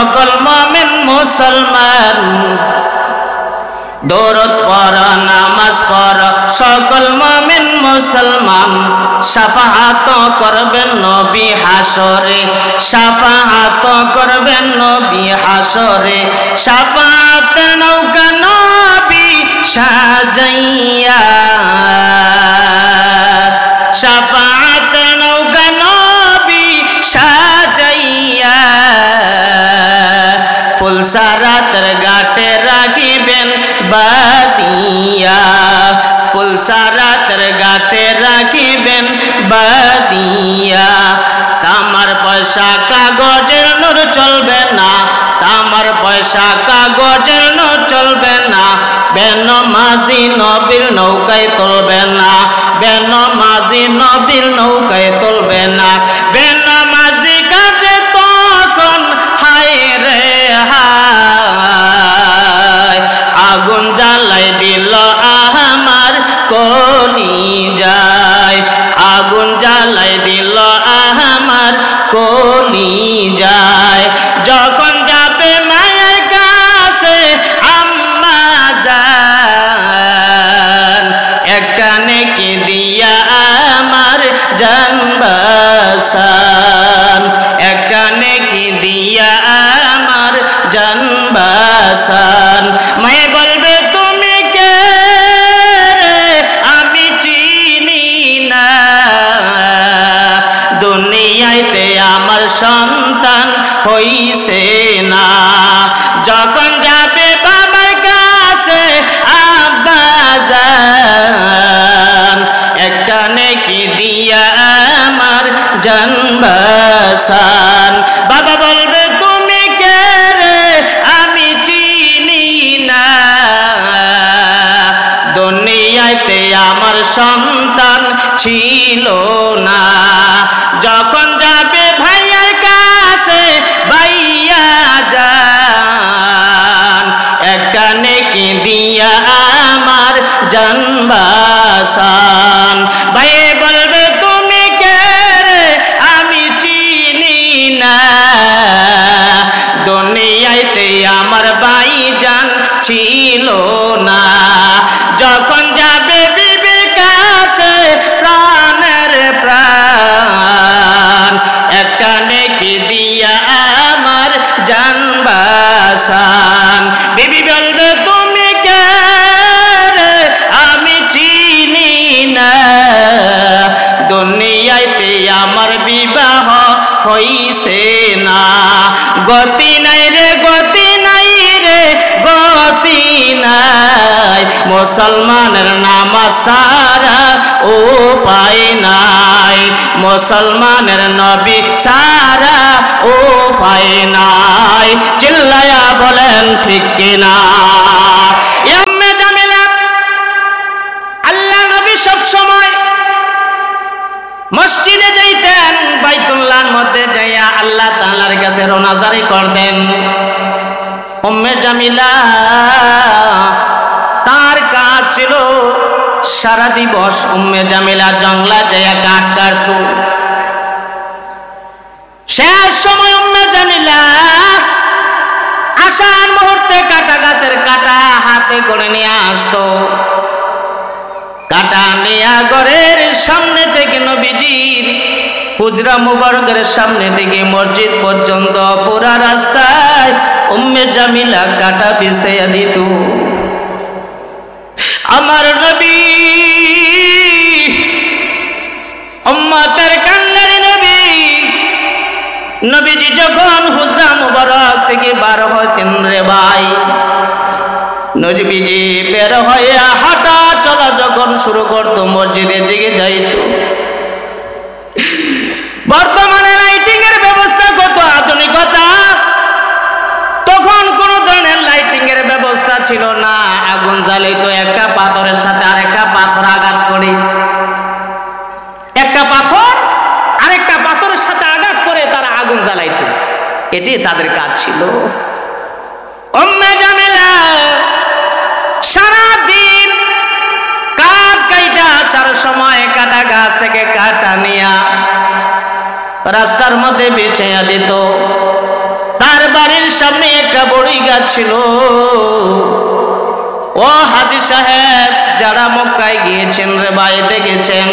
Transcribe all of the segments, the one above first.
সকল মুমিন মুসলমান দরুদ পড়ো নামাজ পড়ো সকল মুমিন মুসলমান শাফাআত করবেন নবী হাসরে শাফাআত করবেন নবী হাসরে শাফাআতের নৌকা নবী সাজাইয়া শাফাআতের নৌকা নবী সাজাইয়া ফুলসারাতের ঘাটে রাখিবেন বাদিয়া ফুলসারাতের ঘাটে রাখিবেন বাদিয়া তামার পয়সা কাগজের নূর চলবে না তামার পয়সা কাগজের নূর চলবে না বেনমাজি নবীর নৌকায় তুলবে না বেনমাজি নবীর নৌকায় তুলবে না বেনমাজি কাজে তখন হায় রে হায় আগুন জ্বালাই দিল আমার কলিজায় আগুন জ্বালাই দিল আমার কলিজায় যখন যাবে মায়ের কাছে আম্মা জান একটা নেকি দিয়া আমার জান বাঁচান একটা নেকি দিয়া আমার জান বাঁচান মায়ে বলবে তুমি কে আমি চিনি না দুনিয়াতে আমার সন্তান হইছে না যখন যাবে বাবার কাছে আব্বা জান একটা নেকি দিয়া আমার জান বাঁচান বাবা বলবে তুমি কে রে আমি চিনি না দুনিয়াতে আমার সন্তান ছিল না যখন যাবে ভাইয়ার কাছে ভাইয়া যান একটা নেকি দিয়া আমার জান বাঁচান ভাই বলবে তুমি কে রে আমি চিনি না দুনিয়াতে আমার ভাইজান ছিল না যখন যাবে বিবির কাছে প্রাণের প্রাণ একটা নেকি দিয়া আমার জান বাঁচান বিবি বলবে তুমি কে রে আমি চিনি না দুনিয়াতে আমার বিবাহ হইছে না গতি নাই রে গতি নাই রে গতি নাই মুসলমানের নামাজ সারা উপায় নাই মুসলমানের নবী সারা উপায় নাই চিল্লায়া বলেন ঠিক কিনা আম্মে জামিলা আল্লাহ নবী সব সময় মসজিদে যাইতেন বাইতুল্লাহর মধ্যে যাইয়া আল্লাহ তাআলার কাছে রোনাজারি করতেন উম্মে জামিলা তার কাজ ছিল সারা দিবস উম্মে জামিলা জঙ্গলা যাইয়া কাঠ কাটত শেষ সময় উম্মে জামিলা আসার মুহূর্তে কাটা গাছের কাটা হাতে করে নিয়ে আসতো কাটা নিয়া ঘরের সামনে থেকে নবীজির হুজরা মুবারকের সামনে থেকে মসজিদ পর্যন্ত পুরা রাস্তায় উম্মে জামিলা কাটা বিছাইয়া দিত আমার নবী উম্মতের কান্নারি নবী নবীজি যখন হুজরা মুবারক থেকে বার হতেন রে ভাই নবীজি বের হইয়া হাঁটা চলা যখন শুরু করতো মসজিদে জেগে যাইত বর্তমানে লাইটিং এর ব্যবস্থা কত আধুনিকতা তখন কোন ধরনের লাইটিং এর ব্যবস্থা ছিল না আগুন জ্বালাইতো একটা পাথরের সাথে আরেকটা পাথর আঘাত করে একটা পাথর আরেকটা পাথরের সাথে আঘাত করে তারা আগুন জ্বালাইতো এটি তাদের কাজ ছিল উম্মে জামিলা সারাদিন কাঠ কাইটা আসার সময় কাটা গাছ থেকে কাটা নিয়া রাস্তার মধ্যে বিছাইয়া দিত তার বাড়ির বড়ই গাছ ছিল। ও হাজী সাহেব, যারা মক্কায় গিয়েছেন রে ভাই দেখেছেন,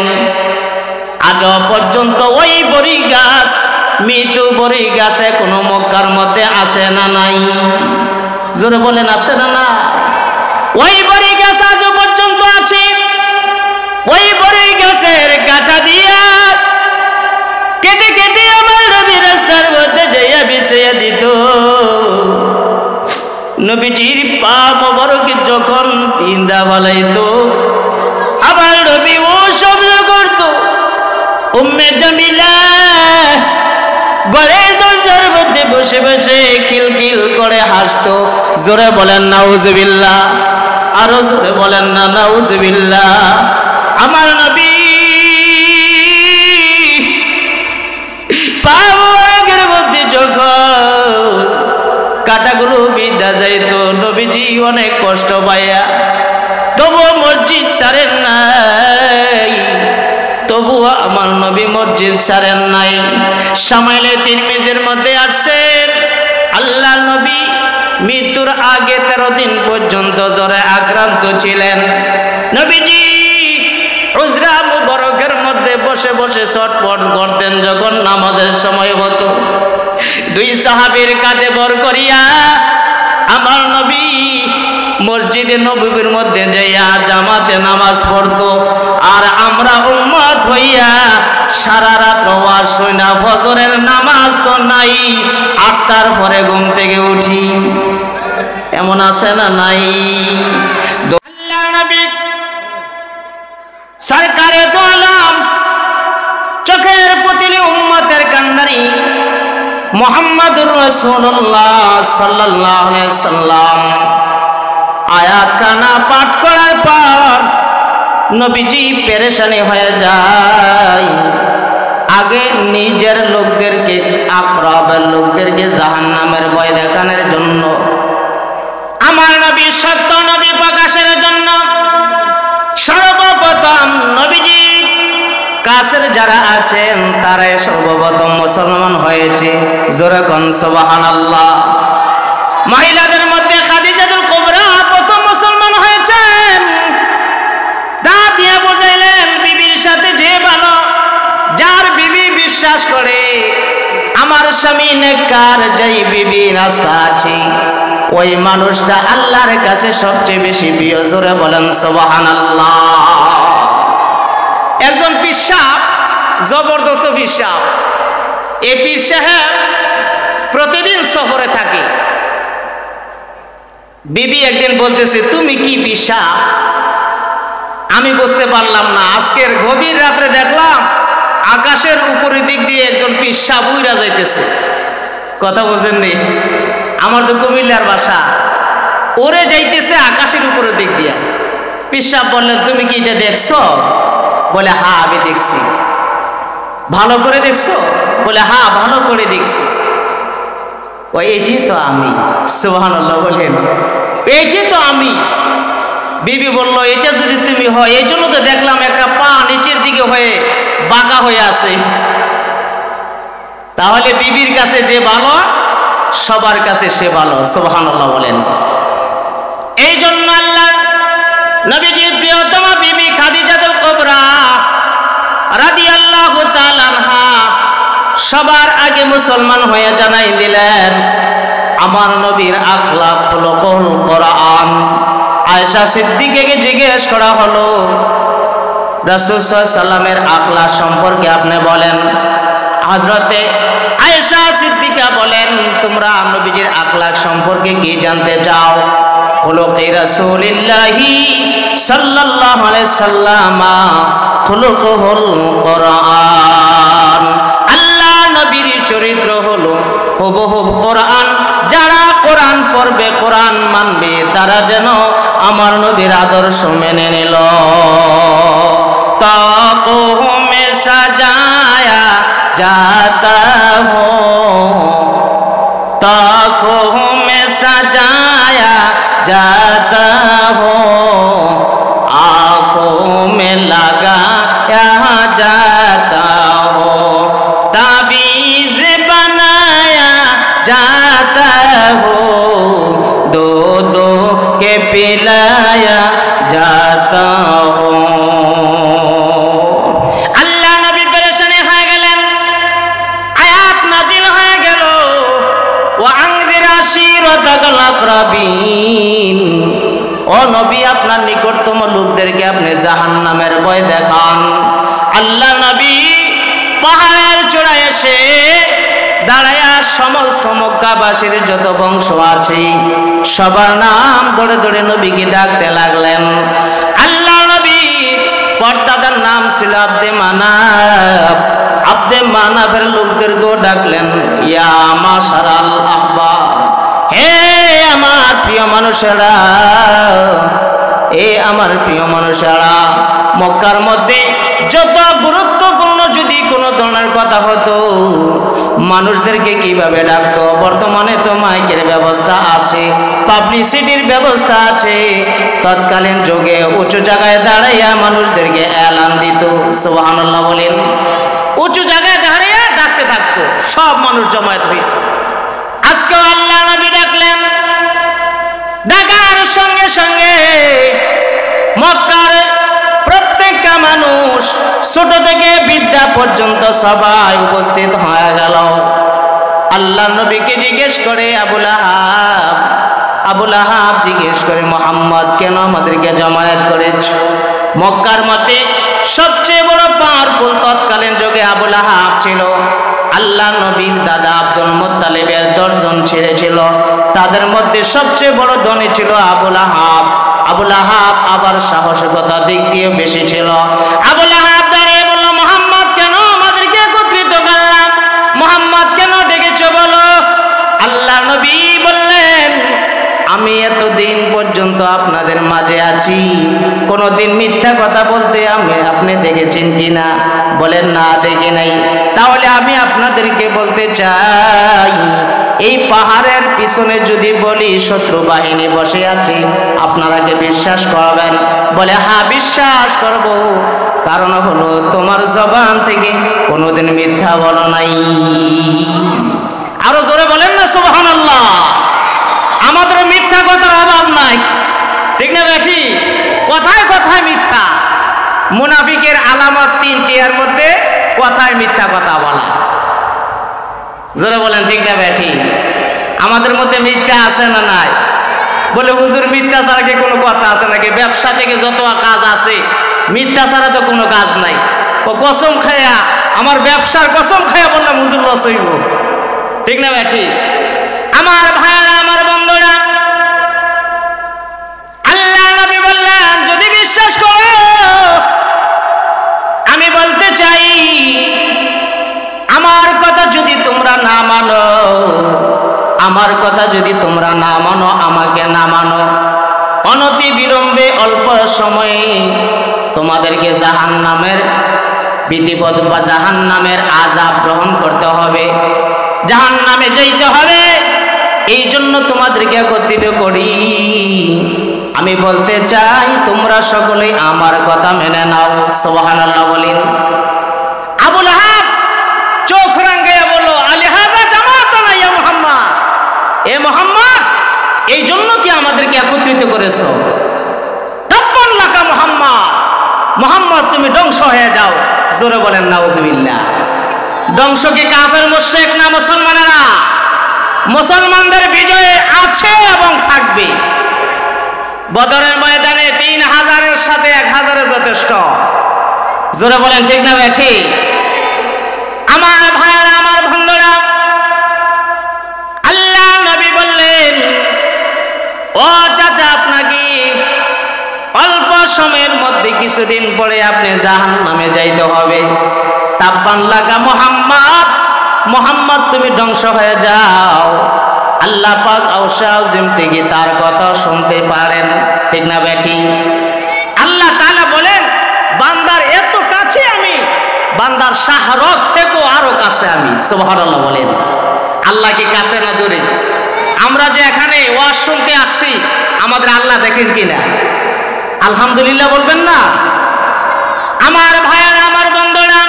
আজ পর্যন্ত ওই বড়ই গাছ, মৃত্যু বড়ই গাছ এখনো মক্কার মধ্যে আছে না নাই? জোরে বলেন আছে না না? ওই বড়ই গাছ আজ পর্যন্ত আছে। ওই বড়ই গাছের কাঁটা দিয়া কেটে কেটে আমার নবী রাস্তার মধ্যে যাইয়া বিছিয়ে দিত। নবীজির পা মোবারক যখন পিন্দা ফলাইতো, আমার নবী ও শব্দ করত, উম্মে জামিলা ঘরের দরজার মধ্যে বসে বসে খিলখিল করে হাসতো। জোরে বলেন নাউজুবিল্লাহ, আরো জোরে বলেন না নাউজুবিল্লাহ। আমার নবী পা মোবারকের মধ্যে যখন কাটাগুলো বিদ্যা যাইতো, নবীজি অনেক কষ্ট পাইয়া তবুও মসজিদ ছাড়েন নাই, তবুও আমার নবী মসজিদ ছাড়েন নাই। সামাইলে তিরমিজির মধ্যে আসছেন, আল্লাহ নবী মৃত্যুর আগে 13 দিন পর্যন্ত জ্বরে আক্রান্ত ছিলেন। নবীজি হুজরা মুবারকের মধ্যে বসে বসে ছটফট করতেন। যখন নামাজের সময় হতো, 2 সাহাবীর কাঁধে ভর করিয়া আমার নবী মসজিদে নববীর মধ্যে যাইয়া জামাতে নামাজ পড়তো। আর আমরা উম্মত হইয়া সারা রাত ওয়াজ শুনা ফজরের নামাজ তো নাই, 8টার পরে ঘুম থেকে উঠি। এমন আছে না নাই? আল্লাহ নবী সরকারে তো আলম, চোখের পুতলি উম্মতের কান্ডারি মুহাম্মদুর রাসূলুল্লাহ সাল্লাল্লাহু আলাইহি সাল্লাম আয়াত কানা পাঠ করার পর নবীজি পেরেশানি হয়ে যায়। আগে নিজের লোকদেরকে, আকরাবের লোকদেরকে জাহান্নামের ভয় দেখানোর জন্য, আমার নবী সত্য নবী প্রকাশের জন্য সর্বপ্রথম নবীজি কাছের যারা আছেন তারাই সর্বপ্রথম মুসলমান হয়েছে। জোরে কোন সুবহানাল্লাহ। মহিলাদের মধ্যে খাদিজাতুল কুবরা প্রথম মুসলমান হয়েছেন। তা দিয়ে বুঝাইলেন বিবির সাথে যে ভালো, যার বিবি বিশ্বাস করে আমার স্বামী নেককার, যেই বিবি রাস্তা আছে, ওই মানুষটা আল্লাহর কাছে সবচেয়ে বেশি প্রিয়। জোরে বলেন সুবহানাল্লাহ। একজন পীর সাহেব, জবরদস্ত পীর সাহেব, এই পীর সাহেব প্রতিদিন সফরে থাকে। বিবি একদিন বলতেছে, তুমি কি পীর সাহেব? আমি বুঝতে পারলাম না। আজকের গভীর রাত্রে দেখলাম আকাশের উপরের দিক দিয়ে একজন পীর সাহেব উইরা যাইতেছে। কথা বুঝেননি? আমার তো কুমিল্লার ভাষা, ওরে যাইতেছে আকাশের উপরের দিক দিয়ে। পীর সাহেব বললেন, তুমি কি এটা দেখছো? বলে, হ্যাঁ আমি দেখছি। ভালো করে দেখছো? বলে, হ্যাঁ ভালো করে দেখছি। ওই এটি তো আমি। সুবহানাল্লাহ বলেন, এইটি তো আমি। বিবি বলল, এটা যদি তুমি হয়, এই জন্য তো দেখলাম একটা পা নিচের দিকে হয়ে বাঁকা হয়ে আছে। তাহলে বিবির কাছে যে ভালো, সবার কাছে সে ভালো। সুবহানাল্লাহ বলেন। এই জন্য আল্লাহ নবীজির প্রিয়তমা বিবি খাদিজাতুল কুবরা রাদিয়াল্লাহু তাআলা আনহা সবার আগে মুসলমান হয়ে জানাই দিলেন, আমার নবীর আখলাক খুলুকুল কোরআন। আয়েশা সিদ্দিকাকে জিজ্ঞেস করা হলো, রাসূল সাল্লাল্লাহু আলাইহি সাল্লামের আখলাক সম্পর্কে আপনি বলেন। হযরতে আয়েশা সিদ্দিকা বলেন, তোমরা নবীজির আখলাক সম্পর্কে কি জানতে চাও? খুলুকি রাসূলিল্লাহি সাল্লাল্লাহু আলাইহি সাল্লাম খুলুকুল কোরআন। আল্লাহ নবীর চরিত্র হলো হুবহুব কোরআন। যারা কোরআন পড়বে, কোরআন মানবে, তারা যেন আমার নবীর আদর্শ মেনে নিল। তাকো মে সাজায়া जाता हो, ताको में सजाया जाता हो, आंखों में लगाया जाता हो, ताबीज़ बनाया जाता हो, के पिलाया जाता हूँ। अल्लाह नबी परेशानी हो गেলেন, आयात नाजिल হয়ে গেল, ওয়াংদির আশিরাতাকাল আকরাবিন, ও নবী আপনার নিকটতম লোকদেরকে আপনি জাহান্নামের ভয় দেখান। আল্লাহ নবী পাহাড়ের চূড়ায় এসে দাঁড়ায়া সমস্ত মক্কাবাসীর যত বংশ আছে সবার নাম ধরে ধরে নবীকে ডাকতে লাগলেন। আল্লাহ নবী পর্দাদার নাম ছিল আব্দে মানাফ, আব্দে মানাফের লোকদেরকেও ডাকলেন, ইয়া মাশারাল আহবাব, হে আমার প্রিয় মানুষেরা, এ আমার প্রিয় মানুষেরা, মক্কার মধ্যে যত গুরুত্বপূর্ণ যদি কোনো ধরনের কথা হতো মানুষদেরকে কিভাবে ডাকতো। বর্তমানে তো মাইকের ব্যবস্থা আছে, পাবলিসিটির ব্যবস্থা আছে, তৎকালীন যুগে উঁচু জায়গায় দাঁড়াইয়া মানুষদেরকে এলান দিত। সুবহানাল্লাহ বলেন। উঁচু জায়গায় দাঁড়াইয়া ডাকতে থাকতো, সব মানুষ জমায়েত হইত। আজকে আল্লাহ নবী ডাকলেন, ডাকার সঙ্গে সঙ্গে মক্কার প্রত্যেকটা মানুষ ছোট থেকে বৃদ্ধা পর্যন্ত সবাই উপস্থিত হয়ে গেল। আল্লাহ নবীকে জিজ্ঞেস করে আবু লাহাব জিজ্ঞেস করে, মুহাম্মদ কেন আমাদেরকে জমায়েত করেছ? মক্কার মধ্যে সবচেয়ে বড় পাওয়ারফুল তৎকালীন যুগে আবু লাহাব ছিল। আল্লাহ নবীর দাদা আব্দুল মুত্তালিবের 10 জন ছেলে ছিল, তাদের মধ্যে সবচেয়ে বড় ধনী ছিল আবু লাহাব। আবু লাহাব আবার সাহসিকতা দিক দিয়ে বেশি ছিল। আবু লাহাব দাঁড়িয়ে বলল, মুহাম্মদ কেন আমাদেরকে একত্রিত করলাম? মুহাম্মদ কেন ডেকেছ বলো? আল্লাহ নবী বললেন, আমি এতদিন পর্যন্ত আপনাদের মাঝে আছি, কোনদিন মিথ্যা কথা বলতে আপনি দেখেছেন কিনা? বলেন না, দেখি নাই। তাহলে আমি আপনাদেরকে বলতে চাই, এই পাহাড়ের পিছনে যদি বলি শত্রু বাহিনী বসে আছে, আপনারা কি বিশ্বাস করবেন? বলে হ্যাঁ বিশ্বাস করব, কারণ হলো তোমার জবান থেকে কোনোদিন মিথ্যা বলো নাই। আরো জোরে বলেন না সুবহানাল্লাহ। আমাদের মিথ্যা কথার অভাব নাই, ঠিক না বেঠি? কথায় কথায় মিথ্যা। মুনাফিকের আলামত 3টি, এর মধ্যে কথায় মিথ্যা কথা বলা। জোরে বলেন ঠিক না বেঠি? আমাদের মধ্যে মিথ্যা আছে না নাই? বলে হুজুর মিথ্যা ছাড়া কি কোনো কথা আছে নাকি? ব্যবসা থেকে যত কাজ আছে মিথ্যা ছাড়া তো কোনো কাজ নাই। ও কসম খায়া, আমার ব্যবসার কসম খায়া বললাম হুজুর লস হইব, ঠিক না বেঠি? আমার ভাইরা, আমার বন্ধুরা, আল্লাহ নবী বললেন যদি বিশ্বাস করো, আমি বলতে চাই আমার কথা যদি তোমরা না মানো, আমার কথা যদি তোমরা না মানো, আমাকে না মানো, অনতি বিলম্বে অল্প সময়ে তোমাদেরকে জাহান্নামের বিধিপদ বা জাহান্নামের আযাব গ্রহণ করতে হবে, জাহান্নামে যেতে হবে। এই জন্য তোমাদেরকে একত্রিত করি। আমি বলতে চাই তোমরা সকলে আমার কথা মেনে নাও। সুবহানাল্লাহ বলেন। আবু লাহাব চোখ রাঙাইয়া বলল, আলিহাযা জামাতানা ইয়া মুহাম্মদ, এ মুহাম্মদ এই জন্য কি আমাদেরকে একত্রিত করেছো? তাব্বান লাকা মুহাম্মদ, মুহাম্মদ তুমি ধ্বংস হয়ে যাও। জোরে বলেন নাউজুবিল্লাহ। ধ্বংস কি কাফের মুশরিক না মুসলমানেরা? মুসলমানদের বিজয় আছে এবং থাকবে। বদরের ময়দানে 3000-এর সাথে 1000 যথেষ্ট। জোরে বলেন ঠিক না বেঠি? আমার ভাইরা, আমার বন্ধুরা, আল্লাহ নবী বললেন, ও চাচা আপনাকে অল্প সময়ের মধ্যে কিছুদিন পরে আপনি জাহান্নামে যাইতে হবে। তাব্বান লাকা মুহাম্মদ, মুহাম্মদ তুমি ধ্বংস হয়ে যাও। আল্লাহ পাক আরশে আজিম থেকে তার কথা শুনতে পারেন, ঠিক না বেঠি? আল্লাহ তাআলা বলেন, বান্দার এত কাছে আমি, বান্দার শাহরগ থেকেও আরো কাছে আমি। সুবহানাল্লাহ বলেন। আল্লাহ কি কাছে না দূরে? আমরা যে এখানে ওয়াজ শুনতে আসছি, আমাদের আল্লাহ দেখেন কিনা? আলহামদুলিল্লাহ বলবেন না? আমার ভাইয়েরা, আমার বন্ধুরা,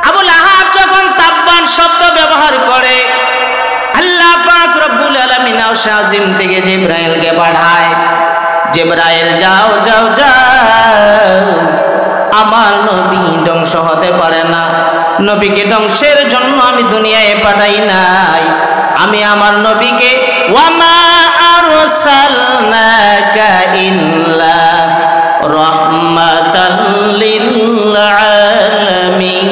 আবু লাহাব যখন তাব্বান শব্দ ব্যবহার করে, আল্লাহ পাক রব্বুল আলামিন আজিম থেকে জিবরাইলকে পাঠায়, জিবরাইল যাও যাও যাও, আমার নবী ধ্বংস হতে পারে না। নবীকে ধ্বংসের জন্য আমি দুনিয়ায় পাঠাই নাই, আমি আমার নবীকে ওয়ামা আরসালনাকা ইল্লা রাহমাতাল লিল আলামিন।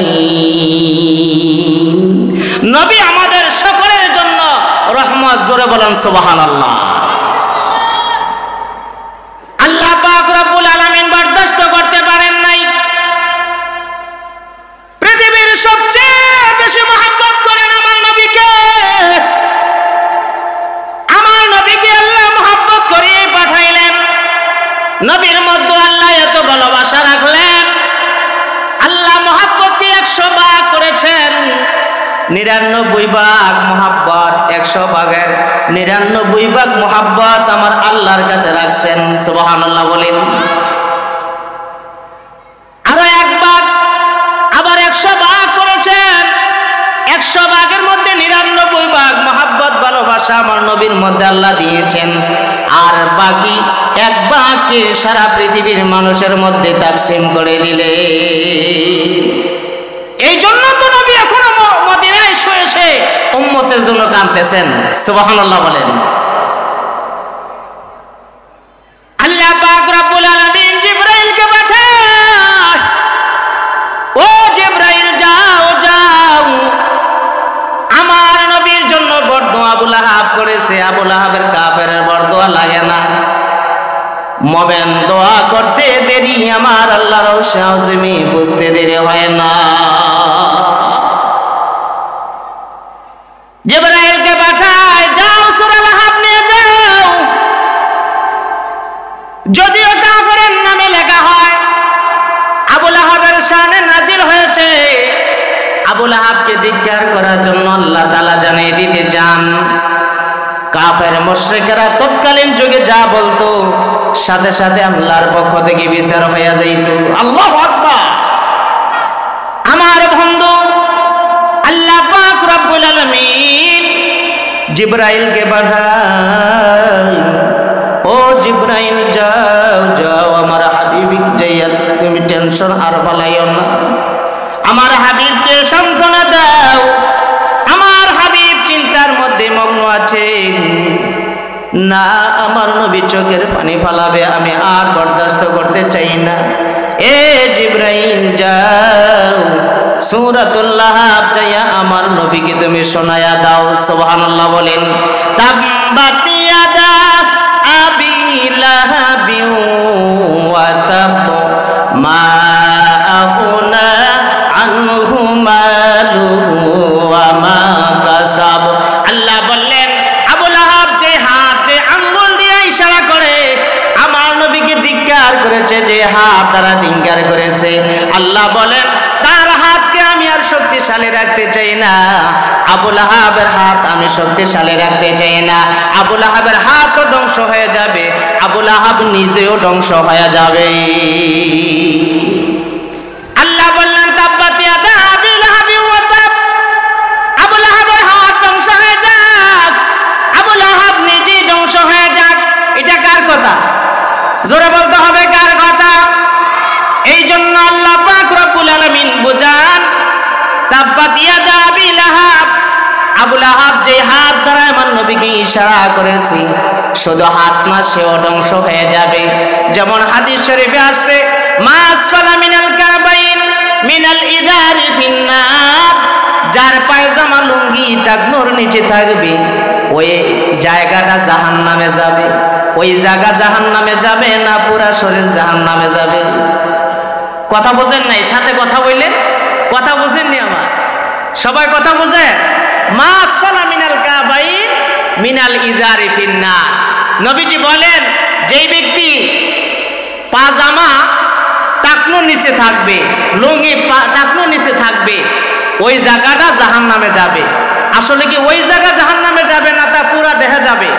নবী আমাদের সকলের জন্য রহমত। জোরে বলেন সুবহানাল্লাহ। আল্লাহ পাক রব্বুল আলামিন বরদাস্ত করতে পারেন নাই। পৃথিবীর সবচেয়ে বেশি মহব্বত করেন আমার নবীকে। আমার নবীকে আল্লাহ মহব্বত করে পাঠাইলেন। নবীর মধ্যে আল্লাহ এত ভালোবাসা রাখলেন, আল্লাহ মহব্বতকে 100 ভাগ করেছেন। 99 ভাগ মহব্বত, 100 ভাগের 99 ভাগ মহব্বত আমার আল্লাহর কাছে রাখছেন। সুবহানাল্লাহ বলেন। আরো 1 ভাগ আবার 100 ভাগ করেছেন। 100 ভাগের মধ্যে 99 ভাগ মহব্বত ভালোবাসা আমার নবীর মধ্যে আল্লাহ দিয়েছেন, আর বাকি 1 ভাগকে সারা পৃথিবীর মানুষের মধ্যে তাকসিম করে দিলেন। এই জন্য তো নবী এখনো মদিনায় শুয়ে শুয়ে উম্মতের জন্য কাঁদতেছেন। সুবহানাল্লাহ বলেন। আল্লাহ পাক রব্বুল আলামিন জিবরাইলকে পাঠায়, ও জিবরাইল যাও যাও, আমার নবীর জন্য বরদোয়া আবু লাহাব করেছে। আবু লাহাবের কাফেরের বরদোয়া লাগে না। মোমেন দোয়া করতে দেরি, আমার আল্লাহর আযমে বুঝতে দেরি হয় না। জিবরাইলকে পাঠায়, যাও সূরা লাহাব নিয়ে যাও। যদিও কাফেরের নামে লেখা হয়, আবু লাহাবের শানে নাজিল হয়েছে। আবু লাহাবকে ধিক্কার করার জন্য আল্লাহ তাআলা জানিয়ে দিতে চান। কাফের মুশরিকরা তৎকালীন যুগে যা বলতো, সাথে সাথে আল্লাহর পক্ষ থেকে বিচার হয়ে যাইত। আল্লাহু আকবার। আমার বন্ধু, আল্লাহ পাক রব্বুল আলামিন জিবরাইলকে পাঠায়, ও জিবরাইল যাও যাও, আমার হাবিবিক যাইয়া তুমি টেনশন আর ফলাইও না, আমার হাবিবকে সান্ত্বনা দাও। আমার হাবিব চিন্তার মধ্যে মগ্ন আছেন, না আমার নবী চোখের পানি ফালাবে, আমি আর বরদাস্ত করতে চাই না। এ জিবরাইল যাও, সূরাতুল লাহাব যাইয়া আমার নবীকে তুমি শোনায়া দাও। সুবহানাল্লাহ বলেন। তাব্বাত ইয়াদা আবি লাহাবি ওয়া তাব, মা আগুনা আনহু মালুহু ওয়া মা কাসাব। আল্লাহ বললেন, আবু লাহাব যে হাত, যে আঙ্গুল দিয়ে ইশারা করে আমার নবীকে ধিক্কার করেছে, যে হাত তারা ধিক্কার করেছে, আল্লাহ বলেন তার হাতকে আমি আর শক্তিশালী রাখতে চাই না। আবু লাহাবের হাত আমি শক্তিশালী রাখতে চাই না। আবু লাহাবের হাতও ধ্বংস হয়ে যাবে, আবু লাহাব নিজেও ধ্বংস হয়ে যাবে। আল্লাহ বললেন, তাব্বাত ইয়াদা আবি লাহাবি ওয়া তাব, আবু লাহাবের হাত ধ্বংস হয়ে যাক, আবু লাহাব নিজেই ধ্বংস হয়ে যাক। এটা কার কথা? জোরে বলতে হবে, কার কথা? এই জন্য আল্লাহ পাক রব্বুল আলামিন বুঝান, তাব্বাত ইয়াদা আবি লাহাব, আবু লাহাব যে হাত দ্বারা আমার নবীকে ইশারা করেছে, শুধু হাত না, সেও ধ্বংস হয়ে যাবে। যেমন হাদিস শরীফে আসছে, মা আসফালা মিনাল কাবাইন মিনাল ইদারি ফিন্নার, যার পায়জামা লুঙ্গি টাকনোর নিচে থাকবে ওই জায়গাটা জাহান্নামে যাবে। ওই জায়গা জাহান্নামে যাবে না, পুরা শরীর জাহান্নামে যাবে। কথা বোঝেন নাই? সাথে কথা বললেন, কথা বোঝেননি আমার? সবাই কথা বোঝে? মা আসফালা মিনাল কাবাইন মিনাল ইজারি ফিন্নার। নবীজি বলেন, যেই ব্যক্তি পাজামা টাকনোর নিচে থাকবে, লুঙ্গি টাকনোর নিচে থাকবে, ওই জায়গাটা জাহান্নামে যাবে। আসলে কি ওই জায়গা জাহান্নামে যাবে না, তা পুরা দেহে যাবে?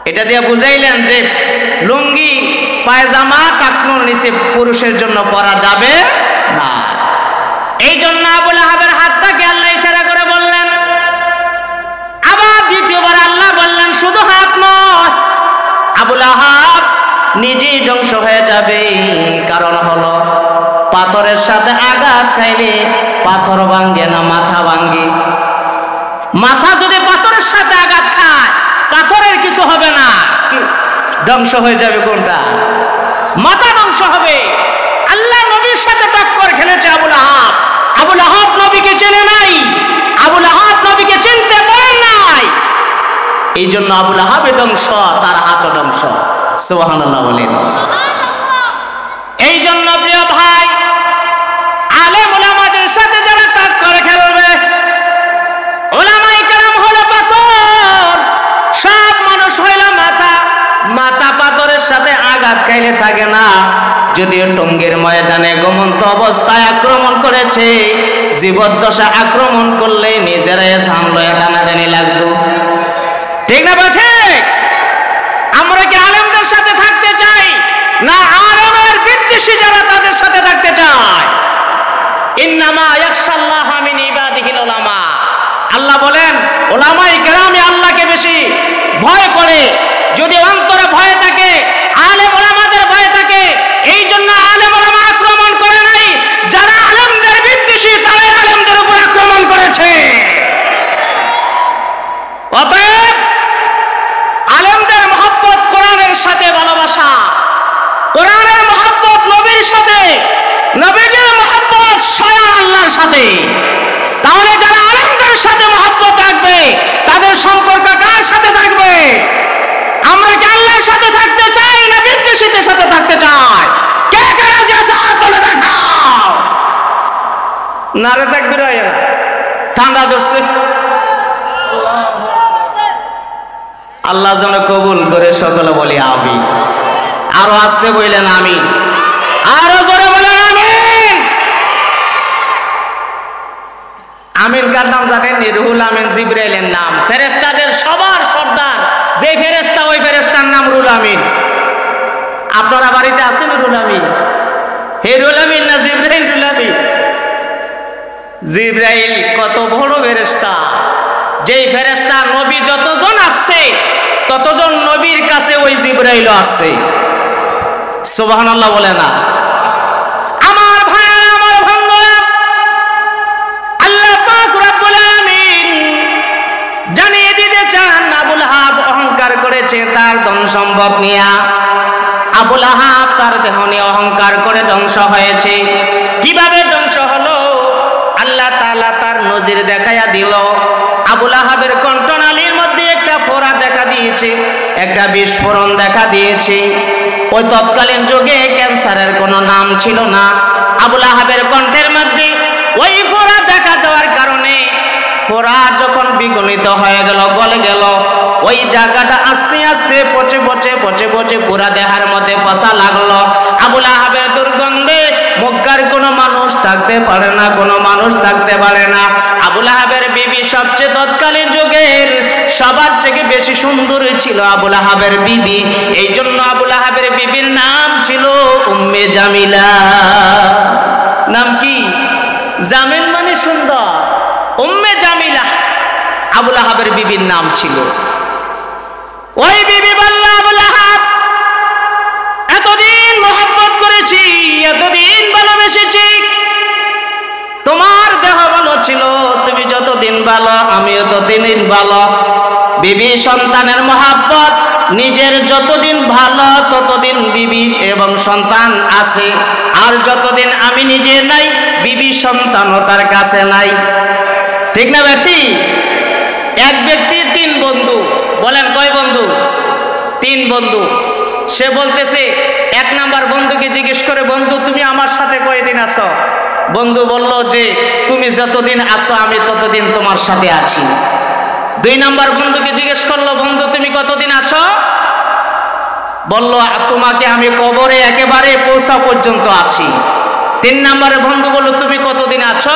এটা দিয়ে বুঝাইলেন যে লুঙ্গি পায়জামা টাকনোর নিচে পুরুষের জন্য পরা যাবে না। এই জন্য আবু লাহাবের হাতটাকে আল্লাহ ইশারা করে বললেন। আবার দ্বিতীয়বার আল্লাহ নিজেই ধ্বংস হয়ে যাবে। কারণ হলো পাথরের সাথে আঘাত খাইলে পাথর ভাঙ্গে না মাথা ভাঙ্গে? মাথা যদি পাথরের সাথে আঘাত খায় পাথরের কিছু হবে না, ধ্বংস হয়ে যাবে কোনটা? মাথা ধ্বংস হবে। আল্লাহ নবীর সাথে টক্কর খেলেছে আবুল আহাব। আবুল আহাব নবীকে চেনে নাই, আবুল আহাব নবীকে চিনতে পারেন নাই, এই জন্য আবুল আহাবের ধ্বংস, তার হাতও ধ্বংস। সুবহানাল্লাহ বলেন। এই জন্য প্রিয় ভাই, আলেম উলামাদের সাথে যারা টক্কর খেলবে, উলামায়ে কেরাম হলো পাথর, সব মানুষ হইল মাথা। মাথা পাথরের সাথে আঘাত খাইলে থাকে না। যদিও টঙ্গীর ময়দানে ঘুমন্ত অবস্থায় আক্রমণ করেছে, জীবদ্দশা আক্রমণ করলে নিজেরাই সামলে টানাটানি লাগতো। ঠিক না বটে? আমরা কি আলেমদের সাথে থাকতে চাই না আলেমের বিদ্বেষী যারা তাদের সাথে থাকতে চায়? ইন্নামা ইয়াখশাল্লাহ মিন ইবাদিহিল উলামা। আল্লাহ বলেন উলামায়ে কেরামই আল্লাহকে বেশি ভয় করে। যদি অন্তরে ভয় থাকে, আলেম উলামাদের ভয় থাকে, এই জন্য আলেম উলামা আক্রমণ করে নাই। যারা আলেমদের বিদ্বেষী তারাই আলেমদের উপর আক্রমণ করেছে। অতএব আলেমদের মহব্বত কোরআনের সাথে ভালোবাসা, কোরআনের মহব্বত নবীর সাথে, নবীজির মহব্বত স্বয়ং আল্লাহর সাথে। তাহলে যারা আলেমদের সাথে মহব্বত রাখবে তাদের সম্পর্ক কার সাথে থাকবে? আমরা কি আল্লাহর সাথে থাকতে চাই না বিদ্বেষীদের সাথে থাকতে চাই? কে কে রাজি আছে হাত তুলে দেখাও। নারে তাকবীর হয় না, ঠান্ডা ধরছে। আল্লাহ যেন কবুল করে সকলে বলি আমিন। আরো আসতে বললেন আমিন, আরো জোরে বলেন আমিন। আমিন কার নাম জানেন? রুহুল আমিন জিবরাইলের নাম। ফেরেশতাদের সবার সর্দার যে ফেরেশতা, ওই ফেরেশতার নাম রুহুল আমিন। আপনারা বাড়িতে আছেন রুহুল আমিন? হে রুহুল আমিন না জিবরাইল? রুহুল আমিন জিবরাইল কত বড় ফেরেশতা, যেই ফেরেশতা নবী যতজন আসছে ততজন নবীর কাছে ওই জিবরাইলও আসছে। সুবহানাল্লাহ বলে না? আমার ভাইরা, আমার বন্ধুরা, আল্লাহ পাক রব্বুল আলামিন জানিয়ে দিতে চান আবুল আহাব অহংকার করেছে তার ধন সম্পদ নিয়ে। আবুল আহাব তার দেহ নিয়ে অহংকার করে ধ্বংস হয়েছে। কিভাবে ধ্বংস হলো? আল্লাহ তাআলা তার নজির দেখাইয়া দিল। আবুল আহাবের কণ্ঠনালীর মধ্যে একটা ফোড়া দেখা দিয়েছে, একটা বিস্ফোরণ দেখা দিয়েছে। ওই তৎকালীন যুগে ক্যান্সারের কোনো নাম ছিল না। আবুল আহাবের কণ্ঠের মধ্যে ওই ফোড়া দেখা দেওয়ার কারণে ফোড়া যখন বিগলিত হয়ে গেল, গলে গেল, ওই জায়গাটা আস্তে আস্তে পচে পচে পচে পচে পুরা দেহের মধ্যে পচা লাগলো। আবুল আহাবের দুর্গন্ধে মক্কার কোনো মানুষ থাকতে পারে না, কোনো মানুষ থাকতে পারে না। আবুল আহাবের বিবি সবচেয়ে তৎকালীন যুগের সবার থেকে বেশি সুন্দরী ছিল আবুল আহাবের বিবি। এই জন্য আবুল আহাবের বিবির নাম ছিল উম্মে জামিলা। নাম কি? জামিল মানে সুন্দর, উম্মে জামিলা আবুল আহাবের বিবির নাম ছিল। ওই বিবি বলল, আবুল আহাব, এতদিন মহব্বত করেছি, এতদিন ভালোবেসেছি, তোমার দেহ ভালো ছিল, তুমি যতদিন ভালো আমিও ততদিন ভালো। বিবি সন্তানের মহব্বত, নিজের যতদিন ভালো ততদিন বিবি এবং সন্তান আছে, আর যতদিন আমি নিজে নাই বিবি সন্তানও তার কাছে নাই। ঠিক না বেঠি? এক ব্যক্তির তিন বন্ধু। বলেন কয় বন্ধু? তিন বন্ধু। সে বলতেছে এক নাম্বার বন্ধুকে জিজ্ঞেস করে, বন্ধু তুমি আমার সাথে কয়দিন আছো? বন্ধু বলল যে তুমি যতদিন আছো আমি ততদিন তোমার সাথে আছি। দুই নাম্বার বন্ধুকে জিজ্ঞেস করলো, বন্ধু তুমি কতদিন আছো? বলল তোমাকে আমি কবরে একেবারে পৌঁছা পর্যন্ত আছি। তিন নাম্বারের বন্ধু বলল, তুমি কতদিন আছো?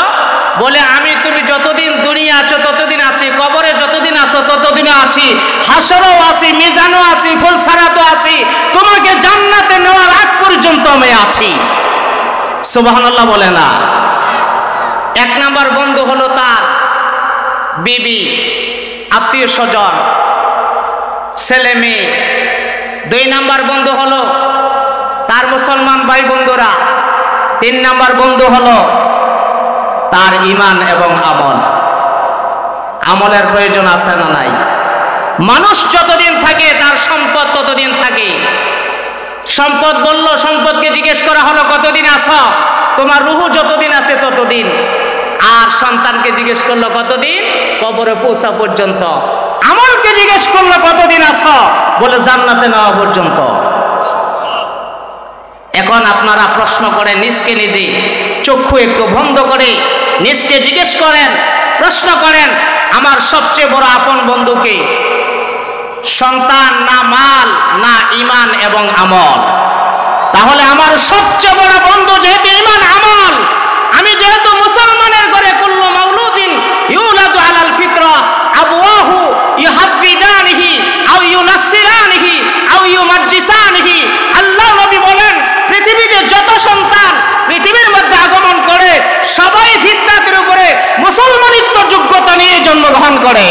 বলে আমি তুমি যতদিন দুনিয়া আছো ততদিন আছি, কবরে যতদিন আছো ততদিন আছি, হাসরও আছি, মিজানও আছি, ফুলসারাতও আছি, তোমাকে জান্নাতে নেওয়ার আগ পর্যন্ত আমি আছি। সুবহানাল্লাহ বলে না? এক নাম্বার বন্ধু হলো তার বিবি, আত্মীয় স্বজন, ছেলে মেয়ে। দুই নাম্বার বন্ধু হলো তার মুসলমান ভাই বন্ধুরা, 3 নাম্বার বন্ধু হলো তার ঈমান এবং আমল। আমলের প্রয়োজন আছে না নাই? মানুষ যতদিন থাকে তার সম্পদ ততদিন থাকে। সম্পদ বলল, সম্পদকে জিজ্ঞেস করা হলো কতদিন আছো? তোমার রূহ যতদিন আছে ততদিন। আর সন্তানকে জিজ্ঞেস করলো কতদিন? কবরে পৌঁছা পর্যন্ত। আমলকে জিজ্ঞেস করলো কতদিন আছো? বলে জান্নাতে নেওয়া পর্যন্ত। এখন আপনারা প্রশ্ন করেন নিজকে নিজে, চক্ষু একটু বন্ধ করে নিজকে জিজ্ঞেস করেন, প্রশ্ন করেন, আমার সবচেয়ে বড় আপন বন্ধুকে? সন্তান না মাল না ঈমান এবং আমল? তাহলে আমার সবচেয়ে বড় বন্ধু যেহেতু ঈমান আমল, আমি যেহেতু মুসলমানের ঘরে কুল্লু মাউলুদিন ইউলাদু আলাল ফিতরা আবওয়াহু ইউহাফিদানিহি আও ইউনাসসিরানিহি আও ইউমাজ্জিসানিহি। আল্লাহ নবী বলেন, পৃথিবীতে যত সন্তান পৃথিবীর মধ্যে আগমন করে সবাই ফিতরাতের উপরে মুসলমানিত্ব যোগ্যতা নিয়ে জন্মগ্রহণ করে।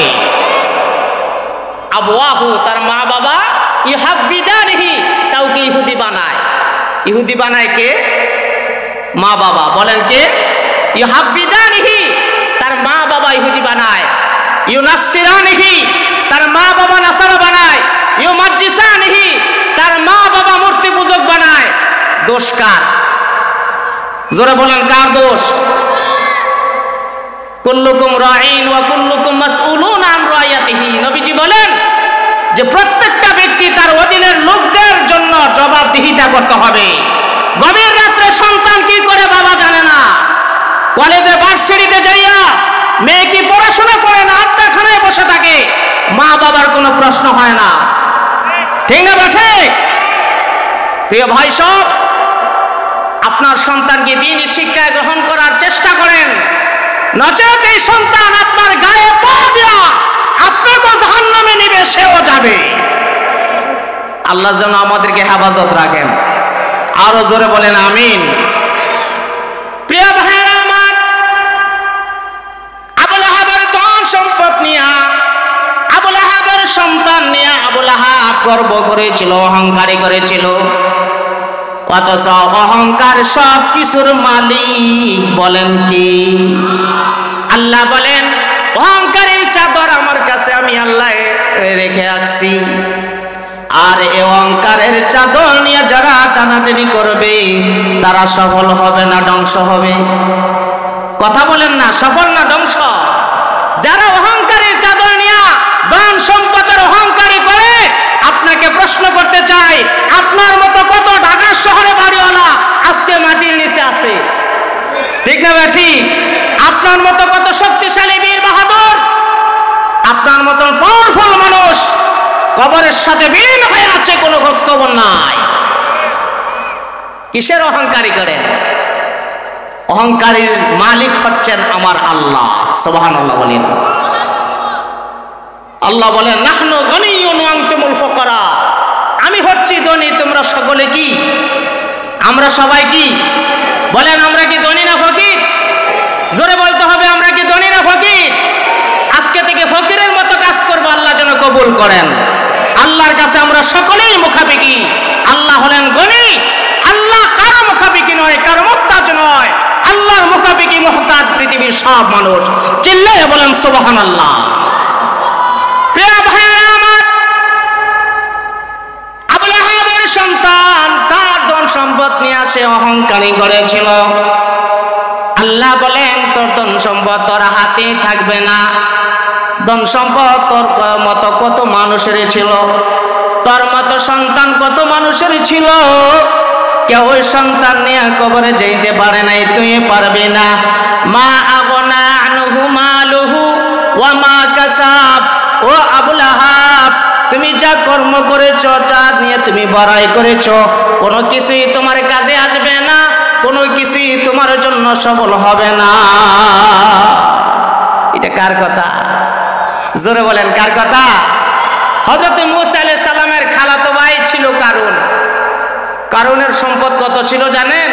আবওয়াহু তার মা বাবা, ইউহাফিদানিহি কাউকে ইহুদি বানায়। ইহুদি বানায় কে? মা বাবা। বলেন কে? ইউহাফিদানিহি তার মা বাবা ইহুদি বানায়। ইউনাসসিরানিহি তার মা বাবা নাসারা বানায়। ইউমাজ্জিসানিহি তার মা বাবা মূর্তি পূজক বানায়। দোষ কার? জোরে বলেন, কার দোষ? কুল্লুকুম রাঈন ওয়া কুল্লুকুম মাসউলুন আন রাইয়াতিহি। নবীজি বলেন যে প্রত্যেকটা ব্যক্তি তার অধীনের লোকদের জন্য জবাবদিহিতা করতে হবে। গভীর রাত্রে সন্তান কি করে বাবা জানে না, কলেজে ভার্সিটিতে যাইয়া মেয়ে কি পড়াশোনা করে না, আড্ডাখানায় বসে থাকে, মা বাবার কোনো প্রশ্ন হয় না। ঠিক না বেঠে? প্রিয় ভাই সব, আপনার সন্তানকে দ্বীনি শিক্ষায় গ্রহণ করার চেষ্টা করেন, নচেত এই সন্তান আপনার গায়ে পা দিয়া আপনাকে জাহান্নামে নিবে, সেও যাবে। আল্লাহ যেন আমাদেরকে হেফাজত রাখেন। আরো জোরে বলেন আমিন। প্রিয় ভাইরা আমার, আবু লাহাবের ধন সম্পদ নিয়া, আবু লাহাবের সন্তান নিয়া আবু লাহাব গর্ব করেছিল, অহংকারী করেছিল। অথচ অহংকার সব কিছুর মালিক বলেন কি? আল্লাহ বলেন, অহংকারের চাদর আমার কাছে আমি আল্লাহ রেখে আসছি, আর এই অহংকারের চাদর নিয়ে যারা টানাটানি করবে তারা সফল হবে না ধ্বংস হবে? কথা বলেন না, সফল না ধ্বংস? যারা অহংকারের চাদর নিয়ে ধন সম্পদের অহংকারী করে, আপনাকে প্রশ্ন করতে চাই, আপনার মতো কত ঢাকা শহরে বাড়িওয়ালা আজকে মাটির নিচে আছে? ঠিক না বেঠি? আপনার মতো কত শক্তিশালী বীর বাহাদুর, আপনার মতো পাওয়ারফুল মানুষ কবরের সাথে বিলীন হয়ে আছে, কোনো খোঁজ খবর নাই। কিসের অহংকারী করেন? অহংকারীর মালিক হচ্ছেন আমার আল্লাহ। সুবহানাল্লাহ বলেন। আল্লাহ বলেন, নাহনু গনিয়্যুন ওয়া আনতুমুল ফুকারা। আমি হচ্ছি ধনী, তোমরা সকলে কি? আমরা সবাই কি? বলেন, আমরা কি ধনী না ফকির? জোরে বলতে হবে, আমরা কি ধনী না ফকির? আজকে থেকে ফকিরের মতো কাজ করব, আল্লাহ যেন কবুল করেন। আল্লাহর কাছে আমরা সকলেই মুখাপেক্ষী। আল্লাহ হলেন গনি, আল্লাহ কারো মুখাপেক্ষী নয়, কারো মুহতাজ নয়। আল্লাহর মুখাপেক্ষী মুহতাজ পৃথিবীর সব মানুষ। চিল্লায়ে বলেন সুবহানাল্লাহ। প্রিয় ভাইরা আমার, আবু লাহাবের সন্তান তার ধন সম্পদ নিয়ে আসে অহংকারী করেছিল। আল্লাহ বলেন, তোর ধন সম্পদ তোর হাতে থাকবে না। ধন সম্পদ তোর মতো কত মানুষের ছিল, তোর মতো সন্তান কত মানুষের ছিল, কেউ ওই সন্তান নিয়ে কবরে যেতে পারে নাই, তুই পারবি না। মা আগনা আনহু মালুহু ওয়া মা কাসাব। ও আবু লাহাব, তুমি যা কর্ম করেছো, যা নিয়ে তুমি বড়াই করেছো, কোনো কিছুই তোমার কাজে আসবে না, কোনো কিছুই তোমার জন্য সফল হবে না। এটা কার কথা? জোরে বলেন, কার কথা? হযরত মূসা আলাইহিস সালামের খালাতো ভাই ছিল কারুন। কারুনের সম্পদ কত ছিল জানেন?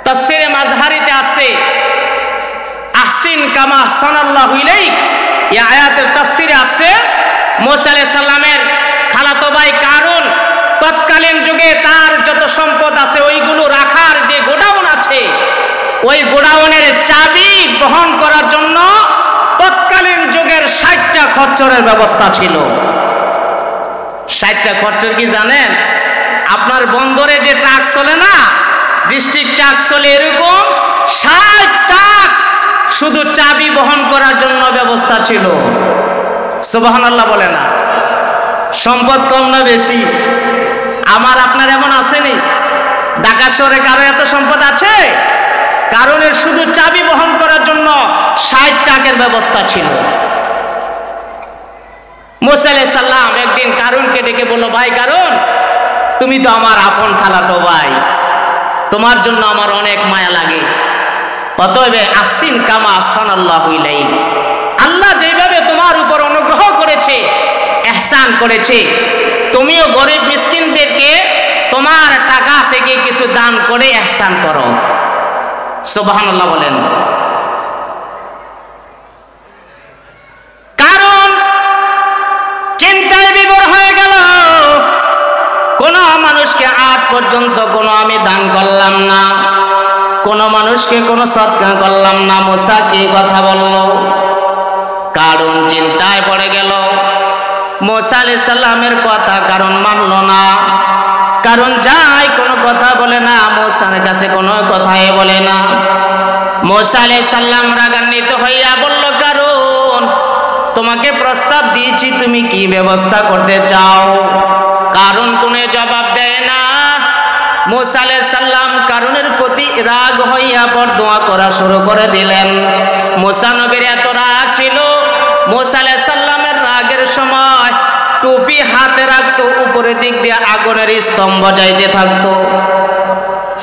তাফসীরে মাজহারিতে আছে, আহসিন কামা আহসানাল্লাহু ইলাইক। এই আয়াতের তাফসীরে আছে, মূসা আলাইহিস সালামের খালাতো ভাই কারুন তৎকালীন যুগে তার যত সম্পদ আছে ওইগুলো রাখার যে গোডাউন আছে, ওই গোডাউনের চাবি গ্রহণ করার জন্য তৎকালীন যুগের 60টা খচ্চরের ব্যবস্থা ছিল। 60টা খচ্চর কি জানেন? আপনার বন্দরে যে ট্রাক চলে না, ডিস্ট্রিক্ট ট্রাক চলে, এরকম 60 ট্রাক শুধু চাবি বহন করার জন্য ব্যবস্থা ছিল। সুবহানাল্লাহ বলে না? সম্পদ কম না বেশি? আমার আপনার এমন আসেনি? ঢাকা শহরে কারো এত সম্পদ আছে? কারণের শুধু চাবি বহন করার জন্য 60 ট্রাকের ব্যবস্থা ছিল। মুসা আলাইহিস সালাম একদিন কারুনকে ডেকে বলল, ভাই কারুন, তুমি তো আমার আপন খালাতো ভাই, তোমার জন্য আমার অনেক মায়া লাগে। অতএব আসিন কামা আহসানাল্লাহু ইলাইক, আল্লাহ যেভাবে তোমার উপর অনুগ্রহ করেছে, ইহসান করেছে, তুমিও গরিব মিসকিনদেরকে তোমার টাকা থেকে কিছু দান করে ইহসান করো। সুবহানাল্লাহ বলেন। কারণ চিন্তায় বিভোর হয়ে গেল, কোন মানুষকে আজ পর্যন্ত কোনো আমি দান করলাম না, কোন মানুষকে কোনো সদকা করলাম না। মুসা কি কথা বলল? কারণ চিন্তায় পড়ে গেল। মুসা আলাইহিস সালামের কথা কারণ মানল না। কারণ যাই কোনো কথা বলে না, মুসার কাছে কোনো কথাই বলে না। মুসা আলাইহিস সালাম রাগান্বিত হইয়া বলল, কারণ তোমাকে প্রস্তাব দিয়েছি, তুমি কি ব্যবস্থা করতে চাও? কারণ কোনো জবাব দেয় না। মুসা আলাইহিস সালাম কারণের প্রতি রাগ হইয়া বরদোয়া করা শুরু করে দিলেন। মুসা নবীর এত রাগ ছিল, মুসা আলাইহিস সালামের রাগের সময় টুপি হাতে রাখতো, উপরের দিক দিয়ে আগুনের স্তম্ভ যাইতে থাকতো।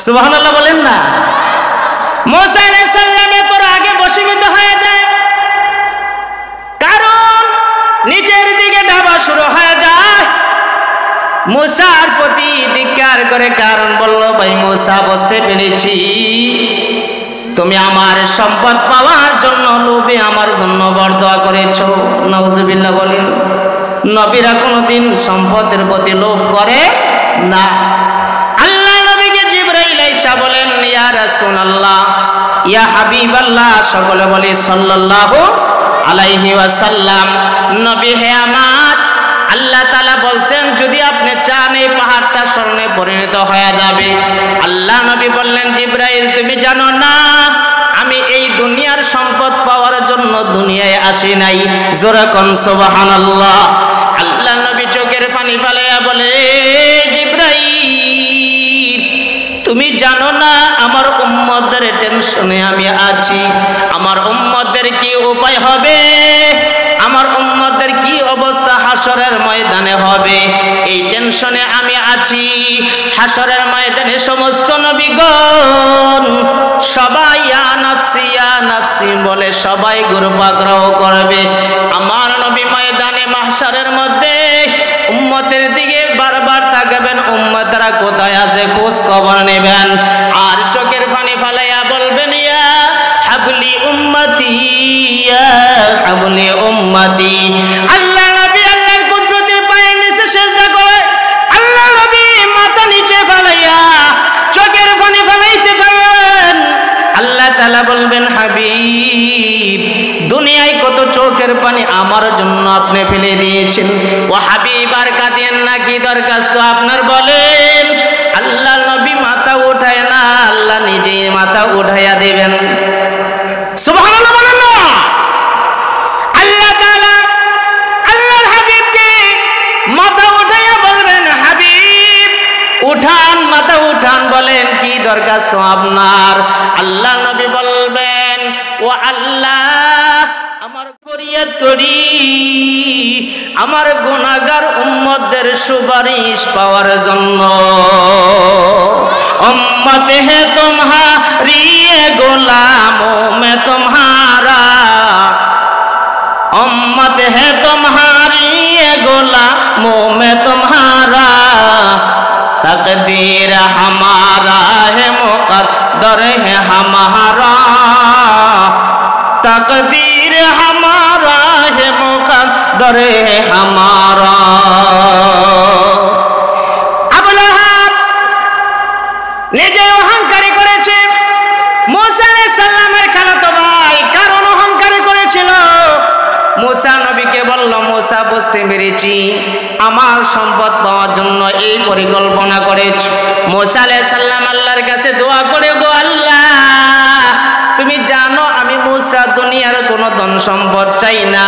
সুবহানাল্লাহ বলেন না? মুসা আলাইহিস সালাম এত রাগে বশীভূত হয়ে যায়, কারণ নিচের দিকে ডাবা শুরু হয়ে যায়। মুসার প্রতি ধিক্কার করে কারণ বলল, ভাই মুসা, বুঝতে পেরেছি তুমি আমার সম্পদ পাওয়ার জন্য লোভে আমার জন্য বরদোয়া করেছো। নাউজুবিল্লাহ বলেন। নবীরা কোনোদিন সম্পদের প্রতি লোভ করে না। আল্লাহ নবীকে জিবরাইল আইসা বলেন, ইয়া রাসূলুল্লাহ, ইয়া হাবিবাল্লাহ, সকলে বলি সাল্লাল্লাহু আলাইহি ওয়াসাল্লাম, নবী হে আমার, আল্লাহ তাআলা বলছেন যদি আপনি চান এই পাহাড়টা স্বর্ণে পরিণত হয়ে যাবে। আল্লাহ নবী বললেন, জিবরাইল তুমি জানো না আমি এই দুনিয়ার সম্পদ পাওয়ার জন্য দুনিয়ায় আসি নাই। জোরে কোন সুবহানাল্লাহ। আল্লাহ নবী চোখের পানি ফেলাইয়া বলে, জিবরাইল তুমি জানো না আমার উম্মতদের টেনশনে আমি আছি, আমার উম্মতদের কি উপায় হবে, আমার উম্মতদের কি অবস্থা হাসরের ময়দানে হবে, এই টেনশনে আমি আছি। হাসরের ময়দানে সমস্ত নবীগণ সবাই ইয়া নাফসি ইয়া নাফসি বলে সবাই গুরুপাগ্রহ করবে। আমার নবী ময়দানে মাহশরের মধ্যে উম্মতের দিকে বারবার তাকাবেন, উম্মতরা কোথায় আছে খোঁজ খবর নেবেন, আর চোখের পানি ফালাইয়া বলবেন, ইয়া হাবলি উম্মতি ইয়া হাবলি উম্মতি। আল্লাহ নবী আল্লাহর কুদরতের পায়ের নিচে সিজদা করে, আল্লাহ নবী মাথা নিচে ফালাইয়া চোখের পানি ফালাইতে থাকবেন। আল্লাহ তাআলা বলবেন, হাবিব দুনিয়ায় কত চোখের পানি আমার জন্য আপনি ফেলে দিয়েছেন, ও হাবিব আর কাঁদেন না, কি দরখাস্ত আপনার বলেন। আল্লাহ নবী মাথা উঠায় না, আল্লাহ নিজেই মাথা উঠাইয়া দেবেন। সুবহানাল্লাহ বলেন না? আল্লাহ তাআলা আল্লাহর হাবিবকে মাথা উঠাইয়া বলবেন, হাবিব উঠান, মাথা উঠান, বলেন কি দরখাস্ত আপনার। আল্লাহ নবী বলবেন, ও আল্লাহ আমার ফরিয়াদ করি আমার গুনাহগার উম্মতদের সুপারিশ পাওয়ার জন্য। उम्मत है तुम्हारी गुलामों में तुम्हारा, उम्मत है तुम्हारी गुलामों में तुम्हारा, तकदीर हमारा है मुक़द्दर है हमारा, तकदीर हमारा है मुक़द्दर है हमारा। নিজে অহংকারী করেছে। মুসা আলাইহিস সালামের খালাতো ভাই কারণ অহংকারী করেছিল। মুসা নবীকে বলল, মুসা বুঝতে পেরেছি আমার সম্পদ পাওয়ার জন্য এই পরিকল্পনা করেছ। মুসা আলাইহিস সালাম আল্লাহর কাছে দোয়া করে, গো আল্লাহ তুমি জানো আমি মুসা দুনিয়ার কোনো ধন সম্পদ চাই না,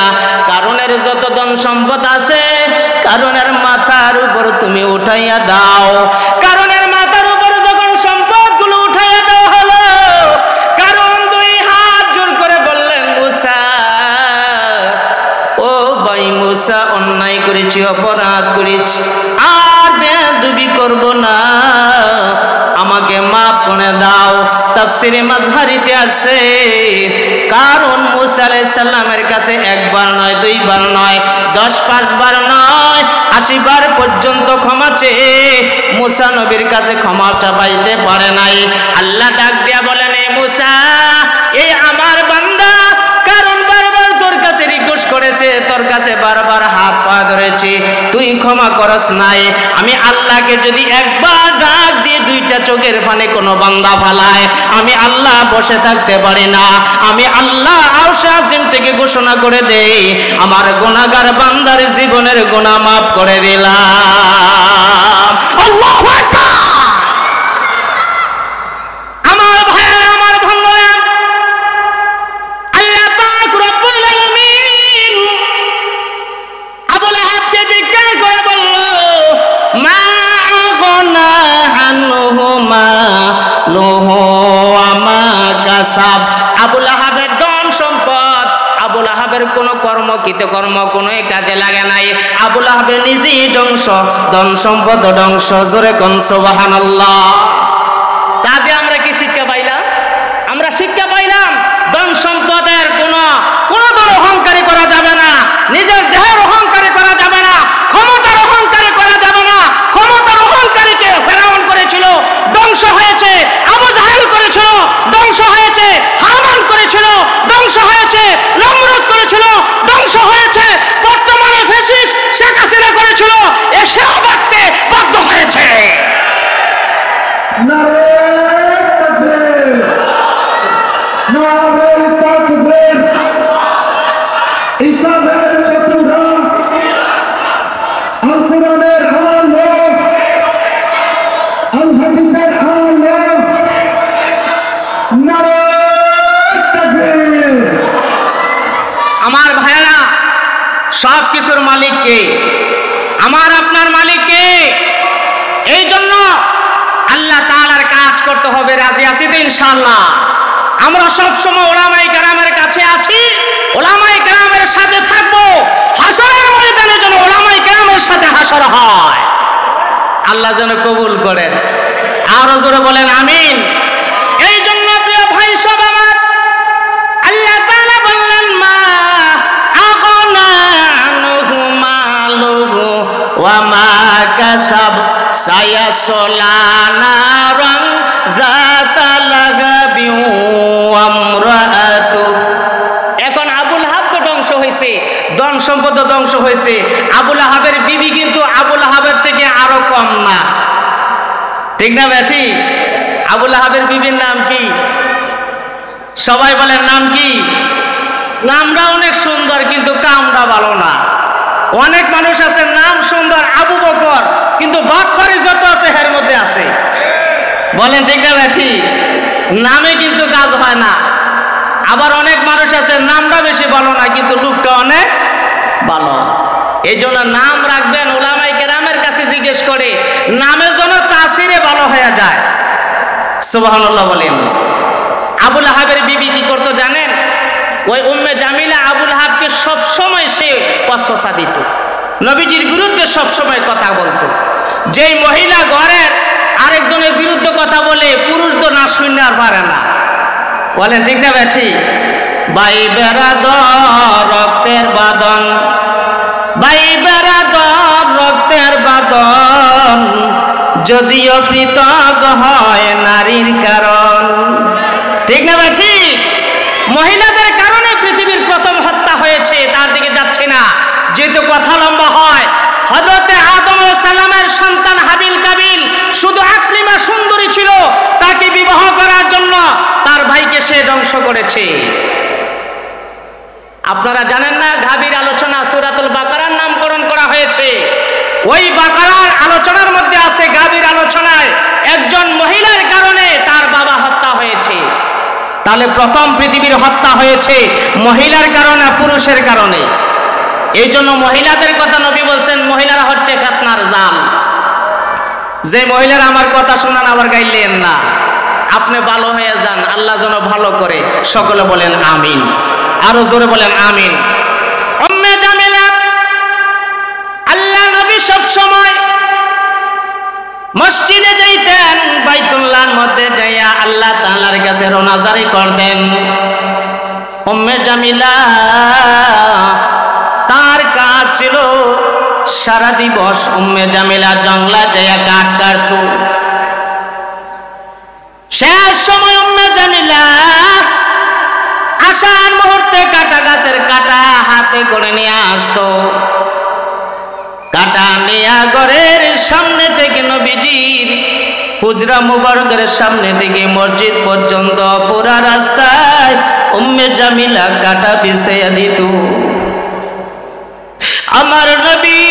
কারণের যত ধন সম্পদ আছে কারণের মাথার উপর তুমি উঠাইয়া দাও। কারণের মাথার উপর যখন সম্পদগুলো উঠাইয়া দেওয়া হলো, কারণ দুই হাত জোর করে বললেন, মুসা ও ভাই মুসা অন্যায় করেছি, অপরাধ করেছি, আর বেয়াদবি করব না, আমাকে মাফ করে দাও। তাফসিরে মাযহারিতে আছে কারণ মুসা আলাইহিস সালামের কাছে একবার নয়, দুইবার নয়, 10-5 বার নয়, 80 বার পর্যন্ত ক্ষমা চেয়ে মুসা নবীর কাছে ক্ষমা চাইতে পারে নাই। আল্লাহ ডাক দিয়া বলেন, এ মুসা এই আমার বান্দা কারণ বারবার তোর কাছে রিকোয়েস্ট করেছে, তোর কাছে বারবার হাত পা ধরেছে, তুই ক্ষমা করস নাই। আমি আল্লাহকে যদি একবার ডাক দিয়ে দুইটা চোখের পানে কোনো বান্দা ফালায়, আমি আল্লাহ বসে থাকতে পারি না। আমি আল্লাহ আরশে আজিম থেকে ঘোষণা করে দেই, আমার গুনাহগার বান্দার জীবনের গুনাহ মাফ করে দিলাম। আল্লাহু আকবার। আমার ভাইরা, আমার বন্ধুরা, আল্লাহ পাক রব্বুল আলামিন আবু লাহাবকে জিজ্ঞাসা করে বলল, মা আগনা আনহু মালুহু ওয়া মা কাসাব। আবু লাহাবের ধন সম্পদ, আবু লাহাবের কোন কর্ম কোনো কাজে লাগে নাই। আবু লাহাবের নিজেই ধ্বংস, ধন সম্পদ ধ্বংস। জোরে কোন সুবহানাল্লাহ। তাতে আমরা কি শিক্ষা পাইলাম? আমরা শিক্ষা পাইলাম ধন সম্পদের কোনো ধর অহংকারী করা যাবে না, নিজের দেহের অহংকারী করা যাবে না, ক্ষমতার অহংকারী করা যাবে না। ক্ষমতার অহংকারীকে ফেরাউন করেছিল, ধ্বংস হয়েছে। আবু জাহেল করেছিল, ধ্বংস হয়েছে। হামান করেছিল, ধ্বংস হয়েছে। নমরুদ করেছিল, ধ্বংস হয়েছে। বর্তমানে ফ্যাসিস্ট শেখ হাসিনা করেছিল, এসেও বাঁচতে বাধ্য হয়েছে। ইসলামের শত্রুরা আল কোরআনের আলো, আল হাদিসের আলো, নারায়ে তাকবীর। আমার ভাইরা, সব কিছুর মালিক কে? আমার আপনার মালিক কে? এই জন্য আল্লাহ তাআলার কাজ করতে হবে। রাজি আছি তো ইনশাআল্লাহ? আমরা সব সময় উলামায়ে কেরামের কাছে আছি, উলামায়ে কেরামের সাথে থাকবো। হাসরের ময়দানে যেন উলামায়ে কেরামের সাথে হাসর হয়। আল্লাহ যেন কবুল করেন। আরো জোরে বলেন আমিন। এই জন্য প্রিয় ভাই সব আমার, আল্লাহ তাআলা বললেন, মা আগনা আনহু মালুহু ওয়া মা কাসাব সায়াসলা নারান যাতা লাহাবি ওয়া ইমরাআতু। এখন আবু লাহাব তো ধ্বংস হয়েছে, ধন সম্পদ ধ্বংস হয়েছে। আবু লাহাবের বিবি কিন্তু আবু লাহাবের থেকে আরো কম না, ঠিক না বেঠি? আবু লাহাবের বিবির নাম কি? সবাই বলেন নাম কি? নামটা অনেক সুন্দর কিন্তু কামটা ভালো না। অনেক মানুষ আছে নাম সুন্দর আবু বকর, কিন্তু বাটফারি যত আছে এর মধ্যে আছে। বলেন ঠিক না বেঠি? নামে কিন্তু কাজ হয় না। আবার অনেক মানুষ আছে নামটা বেশি ভালো না কিন্তু লোকটা অনেক ভালো। এই জন্য নাম রাখবেন, উলামায়ে কেরামের কাছে জিজ্ঞেস করে নামের জন্য তাসিরে ভালো হয়ে যায়। সুবহানাল্লাহ বলেন। আবু লাহাবের বিবি কি করতো জানেন? ওই উম্মে জামিলা আবু লাহাবকে সবসময় সে ওয়াসওয়াসা দিত, নবীজির বিরুদ্ধে সবসময় কথা বলতো। যেই মহিলা ঘরের আরেকজনের বিরুদ্ধে কথা বলে, পুরুষ তো না শুনতে আর পারে না। বলেন ঠিক না বেঠি? ভাই বেরাদর রক্তের বাঁধন, ভাই বেরাদর রক্তের বাঁধন, যদিও পৃথক হয় নারীর কারণ। ঠিক না বেঠি? মহিলাদের কারণে পৃথিবীর প্রথম হত্যা হয়েছে, তার দিকে যাচ্ছি না যেহেতু কথা লম্বা হয়। হযরতে আদম সালামের সন্তান হাবিল কাবিল শুধু আকলিমা সুন্দরী ছিল, তাকে বিবাহ করার জন্য তার ভাইকে সে ধ্বংস করেছে। আপনারা জানেন না, গাভীর আলোচনা সূরাতুল বাকারার নামকরণ করা হয়েছে। ওই বাকারার আলোচনার মধ্যে আছে, গাভীর আলোচনায় একজন মহিলার কারণে তার বাবা হত্যা হয়েছে। তাহলে প্রথম পৃথিবীর হত্যা হয়েছে মহিলার কারণে, পুরুষের কারণে। এই জন্য মহিলাদের কথা নবী বলছেন, মহিলারা হচ্ছে ফিতনার জাল। যে মহিলারা আমার কথা শোনান আবার গাইলেন না, আপনি ভালো হয়ে যান, আল্লাহ যেন ভালো করে। সকলে বলেন আমিন, আরো জোরে বলেন আমিন। উম্মে জামিলা, আল্লাহ নবী সব সময় মসজিদে যাইতেন, বাইতুল্লাহর মধ্যে যাইয়া আল্লাহ তাআলার কাছে রোনাজারি করতেন। উম্মে জামিলা তার কাজ ছিল সারা দিবস উম্মে জামিলা জঙ্গলা যাইয়া কাঠ কাটত। শেষ সময় উম্মে জামিলা আসার মুহূর্তে কাটা গাছের কাটা হাতে করে নিয়ে আসতো। কাটা নিয়ে ঘরের সামনে থেকে নবীজির হুজরা মুবারকের সামনে থেকে মসজিদ পর্যন্ত পুরা রাস্তায় উম্মে জামিলা কাটা বিছাইয়া দিত। আমার নবী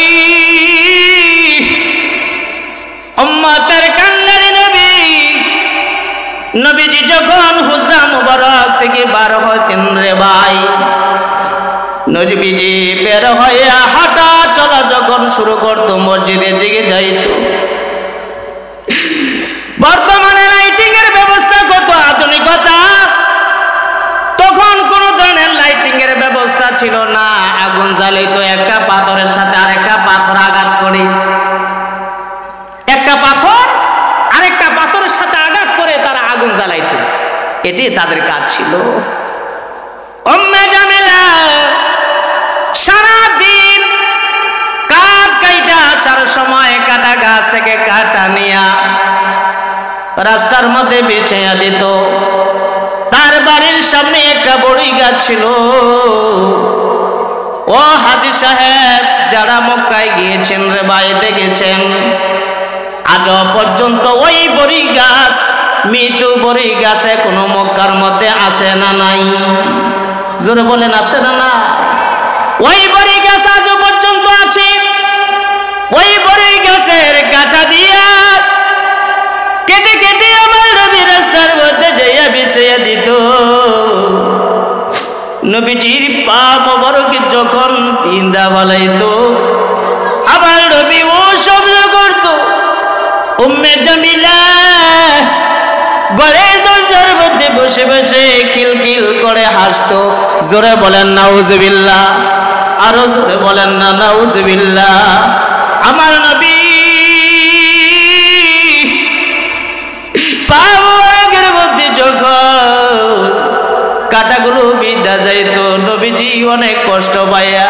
উম্মতের কান্নারি নবী, নবীজি যখন হুজরা মুবারক থেকে বার হতেন রে ভাই, নবীজি বের হয়ে হাঁটা চলা যখন শুরু করত, মসজিদে জেগে যাইত। বর্তমানে লাইটিং এর ব্যবস্থা কত আধুনিকতা, তখন কোন ধরনের লাইটিং এর ব্যবস্থা ছিল না। আগুন জ্বালাইতো একটা পাথরের সাথে আরেকটা পাথর আঘাত করে, একটা পাথর আরেকটা পাথরের সাথে আঘাত করে তারা আগুন জ্বালাইতো। এটি তাদের কাজ ছিল। উম্মে জামিলা সারাদিন কাঠ কাইটা আসার সময় কাটা গাছ থেকে কাটা নিয়া রাস্তার মধ্যে বিছাইয়া দিত। তার বাড়ির সামনে একটা বড়ই গাছ ছিল। ও হাজী সাহেব, যারা মক্কায় গিয়েছেন রে ভাই দেখেছেন, আজ পর্যন্ত ওই বড়ি গাছ, মৃত্যু বড়ি গাছে কোনো মক্কার মধ্যে আছে না নাই? জোরে বলেন আছে না না? ওই বড়ি গাছ আজ পর্যন্ত আছে। ওই বড়ি গাছের কাটা দিয়া কেটে কেটে আমার নবী রাস্তার মধ্যে যাইয়া বিছাইয়া দিত। নবীজির পা মোবারক যখন পিন্দা বালাইতো, আমার নবী ও শব্দ করত। উম্মে জামিলা ঘরের দরজার মধ্যে বসে বসে খিলখিল করে হাসতো। জোরে বলেন নাউজুবিল্লাহ, আরো জোরে বলেন না নাউজুবিল্লাহ। আমার নবী পা মোবারকের মধ্যে যখন কাটাগুলো বিদ্যা যাইত, নবীজি অনেক কষ্ট পাইয়া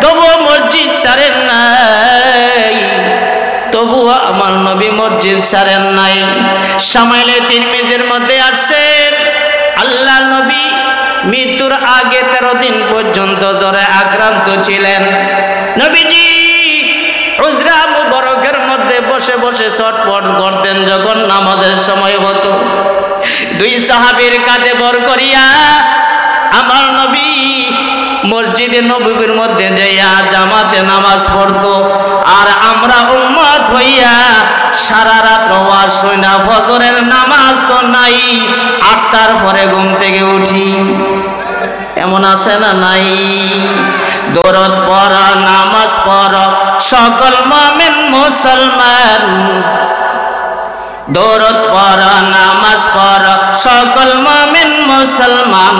তবুও মসজিদ ছাড়েন নাই, তবুও আমার নবী মসজিদ ছাড়েন নাই। সামাইলে তিরমিজির মধ্যে আসছেন, আল্লাহ নবী মৃত্যুর আগে 13 দিন পর্যন্ত জ্বরে আক্রান্ত ছিলেন। নবীজি হুজরা মুবারকের মধ্যে বসে বসে ছটফট করতেন। যখন নামাজের সময় হতো, 2 সাহাবীর কাঁধে ভর করিয়া আমার নবী মসজিদে নববীর মধ্যে যাইয়া জামাতে নামাজ পড়তো। আর আমরা উম্মত হইয়া সারা রাত ওয়াজ শুনা ফজরের নামাজ তো নাই, 8টার পরে ঘুম থেকে উঠি। এমন আছে না নাই? দরদ পড়া, নামাজ পড়া সকল মুমিন মুসলমান, দরদ পড়া, নামাজ পড়া সকল মুমিন মুসলমান।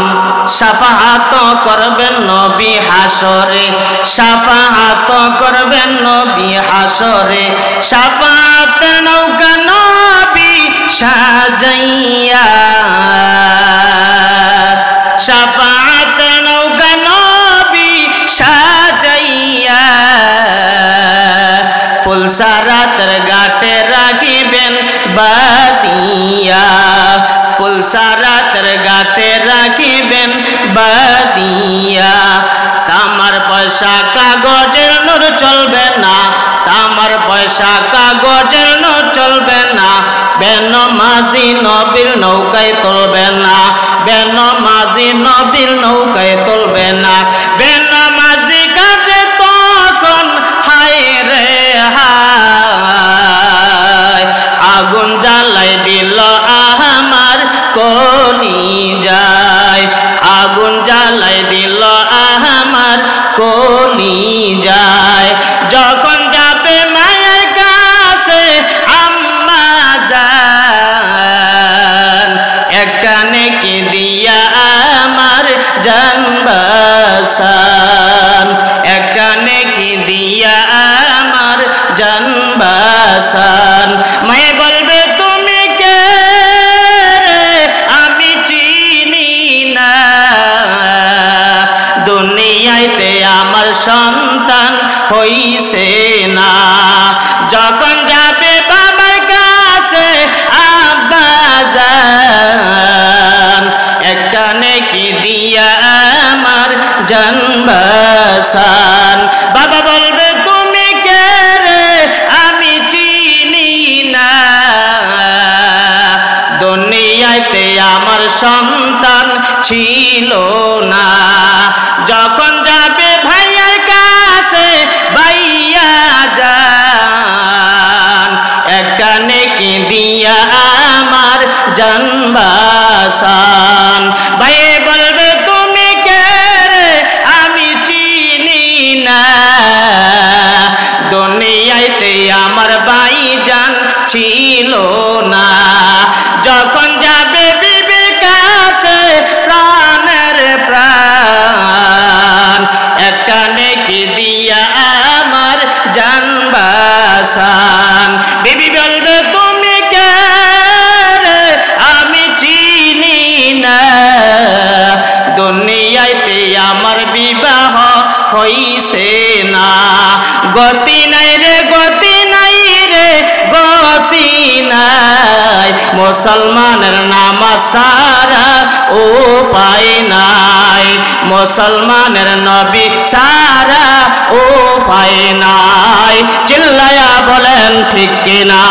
শাফাআত করবেন নবী হাসরে, শাফাআত করবেন নবী হাসরে। শাফাআত নৌকা নবী সাজাইয়া, শাফাআত নৌকা নবী সাজাইয়া। ফুলসারাতের ঘাটে রাখিবেন বাদিয়া, ফুলসারাতের ঘাটে রাখিবেন বাদিয়া। কাম তামার পয়সা কাগজের নোট চলবে না, তামার পয়সা কাগজের নোট চলবে না, বেনমাজি নবীর নৌকায় তুলবে না, বেনমাজি নবীর নৌকায় তুলবে না। বেনমাজি কাজে তখন হায় রে হায়, আগুন জ্বালাই দিল আমার কলিজায়, আগুন জ্বালাই দিল আমার কলিজায়। যখন যাবে মায়ের কাছে আম্মা জান, একটা নেকি দিয়া আমার জান বাঁচান, একটা নেকি দিয়া আমার জান বাঁচান। মায়ে বলবে তুমি কে রে, আমি চিনি না, দুনিয়াতে আমার সন্তান হইছে না। যখন যাবে বাবার কাছে আব্বা জান, একটা নেকি দিয়া আমার জান বাঁচান। বাবা বলবে তুমি কে রে, আমি চিনি না, দুনিয়াতে আমার সন্তান ছিল না। যখন যাবে ভাইয়ার কাছে ভাইয়া জান, একটা নেকি দিয়া আমার জান বাঁচান। ভাই বলবে তুমি কে রে, আমি চিনি না, দুনিয়াতে আমার ভাইজান ছিল না। যখন যাবে বিবির কাছে প্রাণের প্রাণ, একটা নেকি দিয়া আমার জান বাঁচান। বিবি বলবে তুমি কে রে, আমি চিনি না, দুনিয়াতে আমার বিবাহ হইছে না। গতি নাই রে, গতি নাই রে, গতি নাই, মুসলমানের নামাজ সারা উপায় নাই, মুসলমানের নবী সারা উপায় নাই। চিল্লায়া বলেন ঠিক কিনা?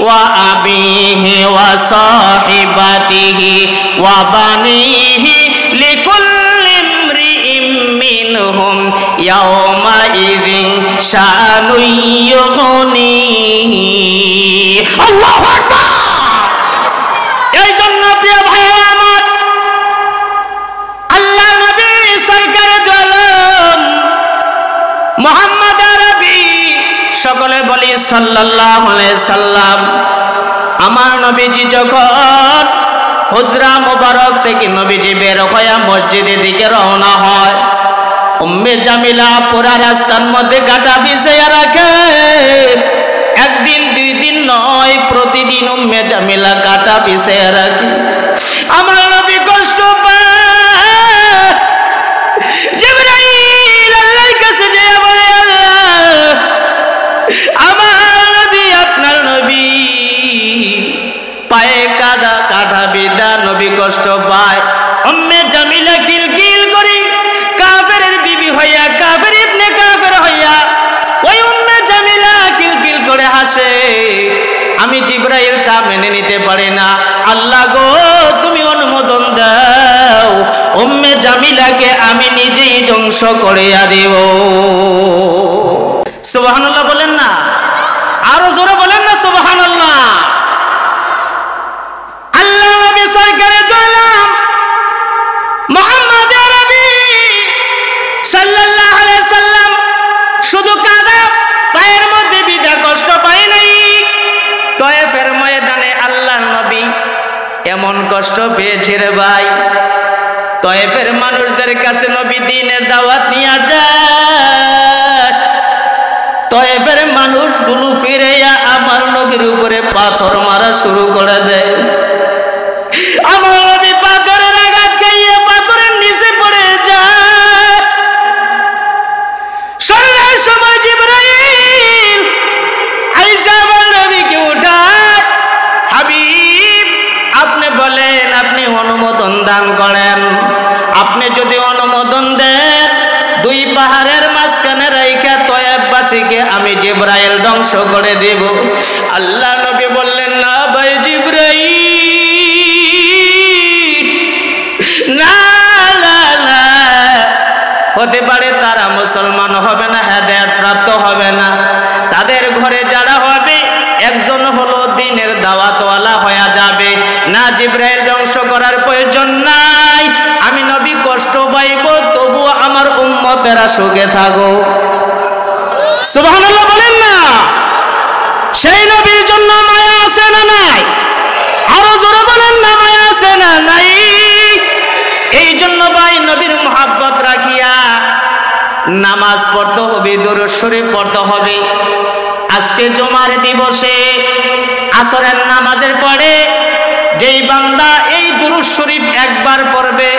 وأبيه وصاحبته وبنيه لكل امرئ منهم يومئذ شأن يغنيه। আল্লাহু আকবার। এই জন্য প্রিয় ভাইরা আমার, আল্লাহ নবী সরকার দোলম মুহাম্মদ আরবি সকলে বলি সাল্লাল্লাহু আলাইহি সাল্লাম। আমার নবীজি যখন হুজরা মুবারক থেকে নবীজি বের হয়ে মসজিদের দিকে রওনা হয়, উম্মে জামিলা পুরা রাস্তার মধ্যে কাটা বিছাইয়া রাখে। একদিন দুই দিন নয়, প্রতিদিন উম্মে জামিলা কাটা বিছাইয়া রাখে। আমার নবী কষ্ট পায়, জিবরাইল আল্লাহর কাছে যায় বলে আল্লাহ, আমার নবী আপনার নবী পায়ে কাদা কাটা বিদা, নবী কষ্ট পায়। উম্মে জামিলা কিলকিল করি কাফেরের বিবি হইয়া, কাফের ইবনে কাফের হইয়া ওই উম্মে জামিলা কিলকিল করে হাসে। আমি জিবরাইল তা মেনে নিতে পারি না। আল্লাহ গো, তুমি অনুমোদন দাও, উম্মে জামিলাকে আমি নিজেই ধ্বংস করিয়া দেব। সুবহানাল্লাহ বলেন না, আরো জোরে বলেন না সুবহানাল্লাহ। আল্লাহ নবী সরকারে দোলাম মুহাম্মদ আরবি সাল্লাল্লাহু আলাইহি সাল্লাম শুধু কাদা পায়ের মধ্যে বিদা, কষ্ট পায় নাই। তয়েফের ময়দানে আল্লাহ নবী এমন কষ্ট পেয়েছে রে ভাই, তয়েফের মানুষদের কাছে নবী দ্বীনের দাওয়াত নিয়ে যায়। তয়েফের মানুষগুলো ফিরেয়া আমার নবীর উপরে পাথর মারা শুরু করে দেয়। আমার নবী পাথরের আঘাত খাইয়ে পাথরের নিচে পড়ে যায়। সন্ধ্যার সময় জিবরাইল আয়েশা আমার নবীকে উঠায়, হাবিব দান করেন। আপনি যদি অনুমোদন দেন, দুই পাহাড়ের মাঝখানে রাইখা তয়েববাসীকে আমি জিবরাইল ধ্বংস করে দেব। আল্লাহ নবী বললেন, না ভাই জিবরাইল, না না না, হতে পারে তারা মুসলমান হবে না, হেদায়েত প্রাপ্ত হবে না। তাদের ঘরে যারা হবে একজন হলো দ্বীনের দাওয়াতওয়ালা হয়ে যাবে। না, জিবরাইল ধ্বংস করার প্রয়োজন নাই। আমি নবী কষ্ট পাইব, তবু আমার উম্মতেরা সুখে থাকো। সুবহানাল্লাহ বলেন না? সেই নবীর জন্য মায়া আছে না নাই? আরো জোরে বলেন না, মায়া আছে না নাই? এই জন্য ভাই নবীর মুহাব্বত রাখিয়া নামাজ পড়তে হবে, দুরূদ শরীফ পড়তে হবে। আজকে জুমার দিবসে আসরের নামাজের পরে যেই বান্দা এই দুরূদ শরীফ একবার পড়বে,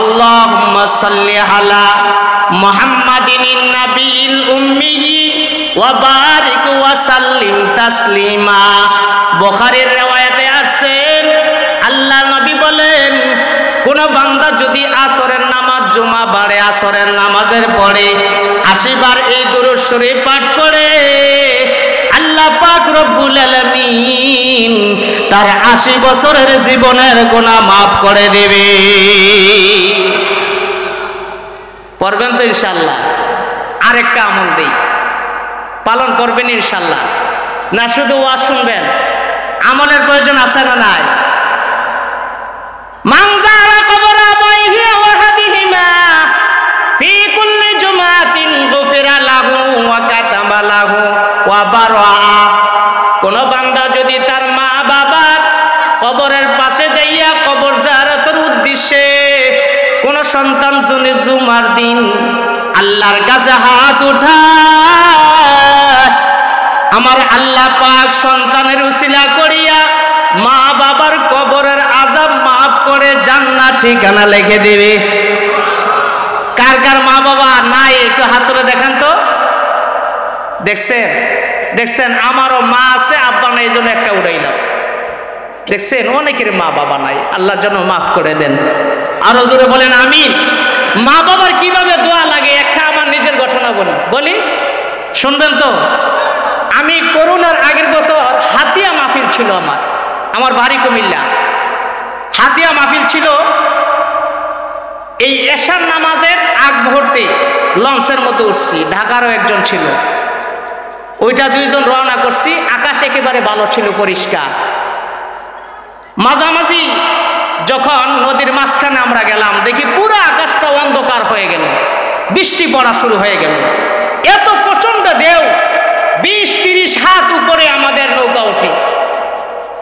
আল্লাহুম্মা সাল্লি আলা মুহাম্মাদিন নাবিয়িল উম্মি ওয়া বারিক ওয়া সাল্লিম তাসলিমা। বুখারীর riwayate আছেন, আল্লাহ নবী বলেন, কোন বান্দা যদি আসরের নামাজ জুমা বারে আসরের নামাজের পরে 80 বার এই দুরূদ শরীফ পাঠ করে, আল্লাহ পাক রব্বুল আলামিন তার 80 বছরের জীবনের গুনাহ মাফ করে দেবে। পড়বেন তো ইনশাআল্লাহ? আরেকটা আমল দেই, পালন করবেন ইনশাআল্লাহ? না শুধু ওয়াজ শুনবেন? আমলের প্রয়োজন আছে না নাই? মান যারা কবর আবাইহি ওয়া হাদিহিমা ফি কুল্লি জুমাতিন গুফিরা লাহু ওয়া কাতাবা লাহু ওয়া বারা। কোন বান্দা যদি তার মা বাবার কবরের পাশে যাইয়া কবর জিয়ারতের উদ্দেশ্যে কোন সন্তান যদি জুমার দিন আল্লাহর কাছে হাত উঠায়, আমার আল্লাহ পাক সন্তানের উসিলা করিয়া মা বাবার কবরের আযাব মাফ করে জান্নাত ঠিকানা লিখে দেবে। কার কার মা বাবা নাই একটু হাত তুলে দেখান তো। দেখছেন দেখছেন, আমারও মা আছে, আব্বা নাই, এই জন্য একটা উড়াইলাম। দেখছেন, অনেকের মা বাবা নাই, আল্লাহর জন্য মাফ করে দেন। আরো জোরে বলেন আমিন। মা বাবার কিভাবে দোয়া লাগে একটা আমার নিজের ঘটনা বলি, শুনবেন তো? আমি করোনার আগের বছর হাতিয়া মাহফিল ছিল, আমার বাড়ি কুমিল্লা। হাতিয়া মাহফিল ছিল, এই এশার নামাজের আগ মুহূর্তে লঞ্চের মতো উঠছি, ঢাকারও একজন ছিল, ওইটা দুইজন রওনা করছি। আকাশ একেবারে ভালো ছিল, পরিষ্কার। মাঝামাঝি যখন নদীর মাঝখানে আমরা গেলাম, দেখি পুরো আকাশটা অন্ধকার হয়ে গেল, বৃষ্টি পড়া শুরু হয়ে গেল। এত প্রচন্ড ঢেউ, 20-30 হাত উপরে আমাদের নৌকা ওঠে।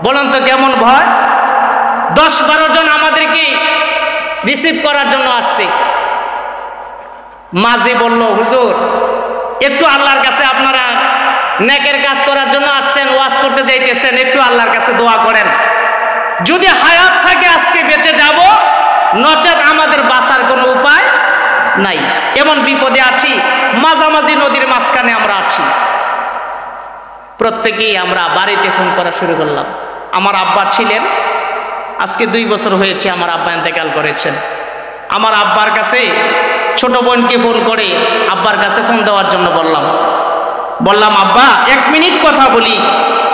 বলেন তো কেমন ভয়? 10-12 জন আমাদেরকে রিসিভ করার জন্য আসছে। মাঝি বলল, হুজুর একটু আল্লাহর কাছে, আপনারা নেকের কাজ করার জন্য আসছেন, ওয়াজ করতে যাইতেছেন, একটু আল্লাহর কাছে দোয়া করেন, যদি হায়াত থাকে আজকে বেঁচে যাব, নচেত আমাদের বাঁচার কোনো উপায় নাই, এমন বিপদে আছি। মাঝামাঝি নদীর মাঝখানে আমরা আছি। প্রত্যেকেই আমরা বাড়িতে ফোন করা শুরু করলাম। আমার আব্বা ছিলেন, আজকে 2 বছর হয়েছে আমার আব্বা ইন্তেকাল করেছেন। আমার আব্বার কাছে ছোট বোনকে ফোন করে আব্বার কাছে ফোন দেওয়ার জন্য বললাম, আব্বা 1 মিনিট কথা বলি,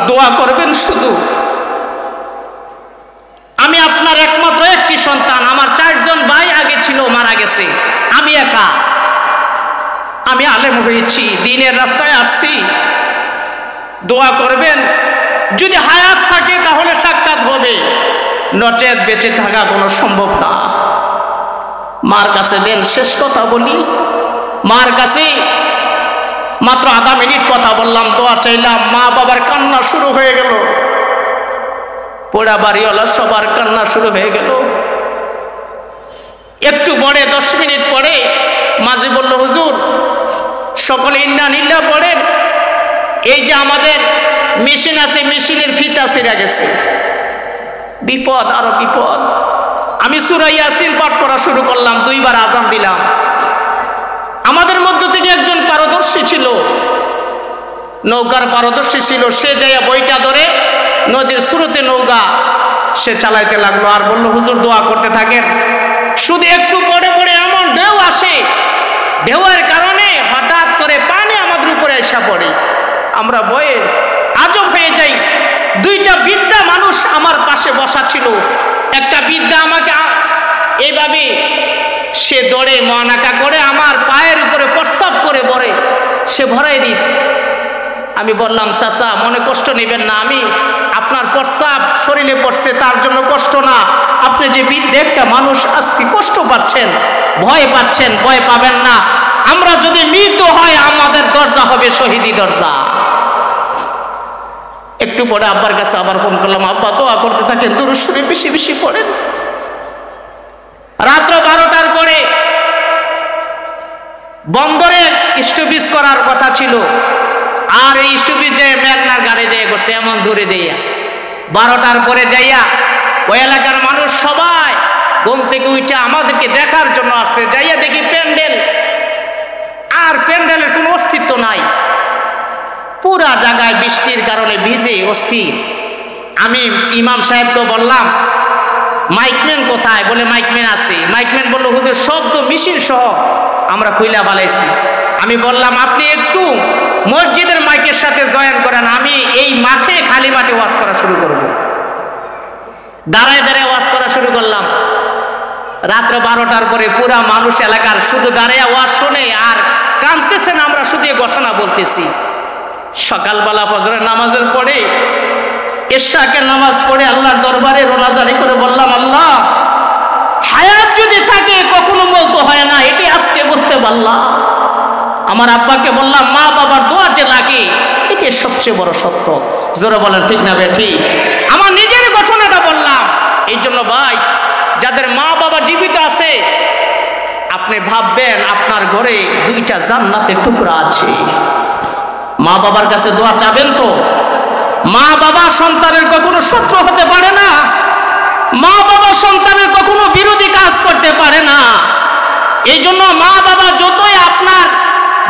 দোয়া করবেন শুধু। আমি আপনার একমাত্র একটি সন্তান, আমার 4 জন ভাই আগে ছিল, মারা গেছে, আমি একা। আমি আলেম হয়েছি, দ্বীনের রাস্তায় আসছি, দোয়া করবেন, যদি হায়াত থাকে তাহলে সাক্ষাৎ হবে, নচেত বেঁচে থাকা কোনো সম্ভব না। মার কাছে দেন, শেষ কথা বলি। মার কাছে মাত্র আধা মিনিট কথা বললাম, দোয়া চাইলাম, মা বাবার কান্না শুরু হয়ে গেল, পোড়া বাড়িওয়ালা সবার কান্না শুরু হয়ে গেল। একটু পরে 10 মিনিট পরে মাঝি বলল, হুজুর সকলে ইন্না নিল্লাহ পড়েন, এই যে আমাদের মেশিন আছে, মেশিনের ফিতা ছিঁড়ে গেছে, বিপদ আরো বিপদ। আমি সূরা ইয়াসিন পাঠ করা শুরু করলাম, 2 বার আযান দিলাম। আমাদের মধ্য থেকে একজন পারদর্শী ছিল, নৌকার পারদর্শী ছিল, সে যাইয়া বইটা ধরে নদীর স্রোতে নৌকা সে চালাইতে লাগলো আর বলল, হুজুর দোয়া করতে থাকেন। শুধু একটু পরে পরে এমন ঢেউ আসে, ঢেউয়ের কারণে হঠাৎ করে পানি আমাদের উপরে এসে পড়ে। আমরা ভয়ে আজব হয়ে যাই। দুইটা বৃদ্ধা মানুষ আমার পাশে বসা ছিল। একটা বৃদ্ধা আমাকে এইভাবে সে দৌড়ে মহানাকা করে আমার পায়ের উপরে প্রস্রাব করে ভরে সে ভরাই দিস। আমি বললাম, চাচা মনে কষ্ট নেবেন না, আমি আপনার প্রস্রাব শরীরে পড়ছে তার জন্য কষ্ট না, আপনি যে বৃদ্ধ একটা মানুষ আজকে কষ্ট পাচ্ছেন, ভয় পাচ্ছেন, ভয় পাবেন না। আমরা যদি মৃত হয় আমাদের দরজা হবে শহীদি দরজা। একটু পরে আব্বার কাছে আবার ফোন করলাম, আব্বা দোয়া করতে থাকেন, দুরূদ শরীফ বেশি বেশি পড়েন। রাত্র 12টার পরে বন্দরে স্টপিজ করার কথা ছিল, আর এই স্টপিজ যে মেঘনার গাড়ি যেয়ে করছে এমন দূরে যাইয়া 12টার পরে যাইয়া ওই এলাকার মানুষ সবাই ঘুম থেকে উঠে আমাদেরকে দেখার জন্য আসছে। যাইয়া দেখি প্যান্ডেল, আর প্যান্ডেলের কোনো অস্তিত্ব নাই, পুরা জায়গায় বৃষ্টির কারণে ভিজে অস্থির। আমি ইমাম সাহেবকে বললাম, মাইকম্যান কোথায়? বলে মাইকম্যান আছে। মাইকম্যান বলল, হুজুর শব্দ মেশিন সহ আমরা কইলা বালাইছি। আমি বললাম, আপনি একটু মসজিদের মাইকের সাথে জয়েন করেন, আমি এই মাঠে খালি মাঠে ওয়াজ করা শুরু করব। দাঁড়ায় দাঁড়ায় ওয়াজ করা শুরু করলাম। রাত্র 12টার পরে পুরা মানুষ এলাকার শুধু দাঁড়ায় ওয়াজ শুনে আর কাঁদতেছেন, আমরা শুধু এই ঘটনা বলতেছি। সকালবেলা ফজরের নামাজের পরে ইশরাকের নামাজ পড়ে আল্লাহর দরবারে রোনাজারি করে বললাম, আল্লাহ হায়াত যদি থাকে কখনো মওত হয় না, এটি আজকে বুঝতে পারলাম। আমার আব্বাকে বললাম, মা বাবার দোয়া যে লাগে এটি সবচেয়ে বড় সত্য। জোরে বলেন ঠিক না বেঠিক? আমার নিজের ঘটনাটা বললাম। এই জন্য ভাই, যাদের মা বাবা জীবিত আছে, আপনি ভাববেন আপনার ঘরে 2টা জান্নাতের টুকরা আছে। মা বাবার কাছে দোয়া চাবেন তো? মা বাবা সন্তানের কখনো শত্রু হতে পারে না, মা বাবা সন্তানের কখনো বিরোধী কাজ করতে পারে না। এই জন্য মা বাবা যতই আপনার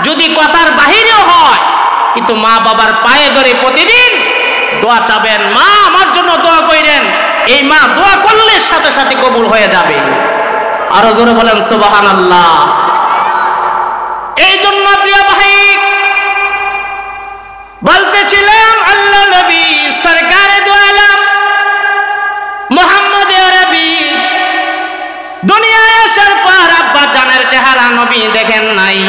যদি কথার বাহিরেও হয়, কিন্তু মা বাবার পায়ে ধরে প্রতিদিন দোয়া চাবেন, মা আমার জন্য দোয়া করেন। এই মা দোয়া করলে সাথে সাথে কবুল হয়ে যাবে। আরো জোরে বলেন সুবহানাল্লাহ। এই জন্য প্রিয় ভাই বলতেছিলাম, আল্লাহ নবী সরকারে দু আলম মুহাম্মদ আরবি দুনিয়ায় আসার পর আব্বা জানের চেহারা নবী দেখেন নাই।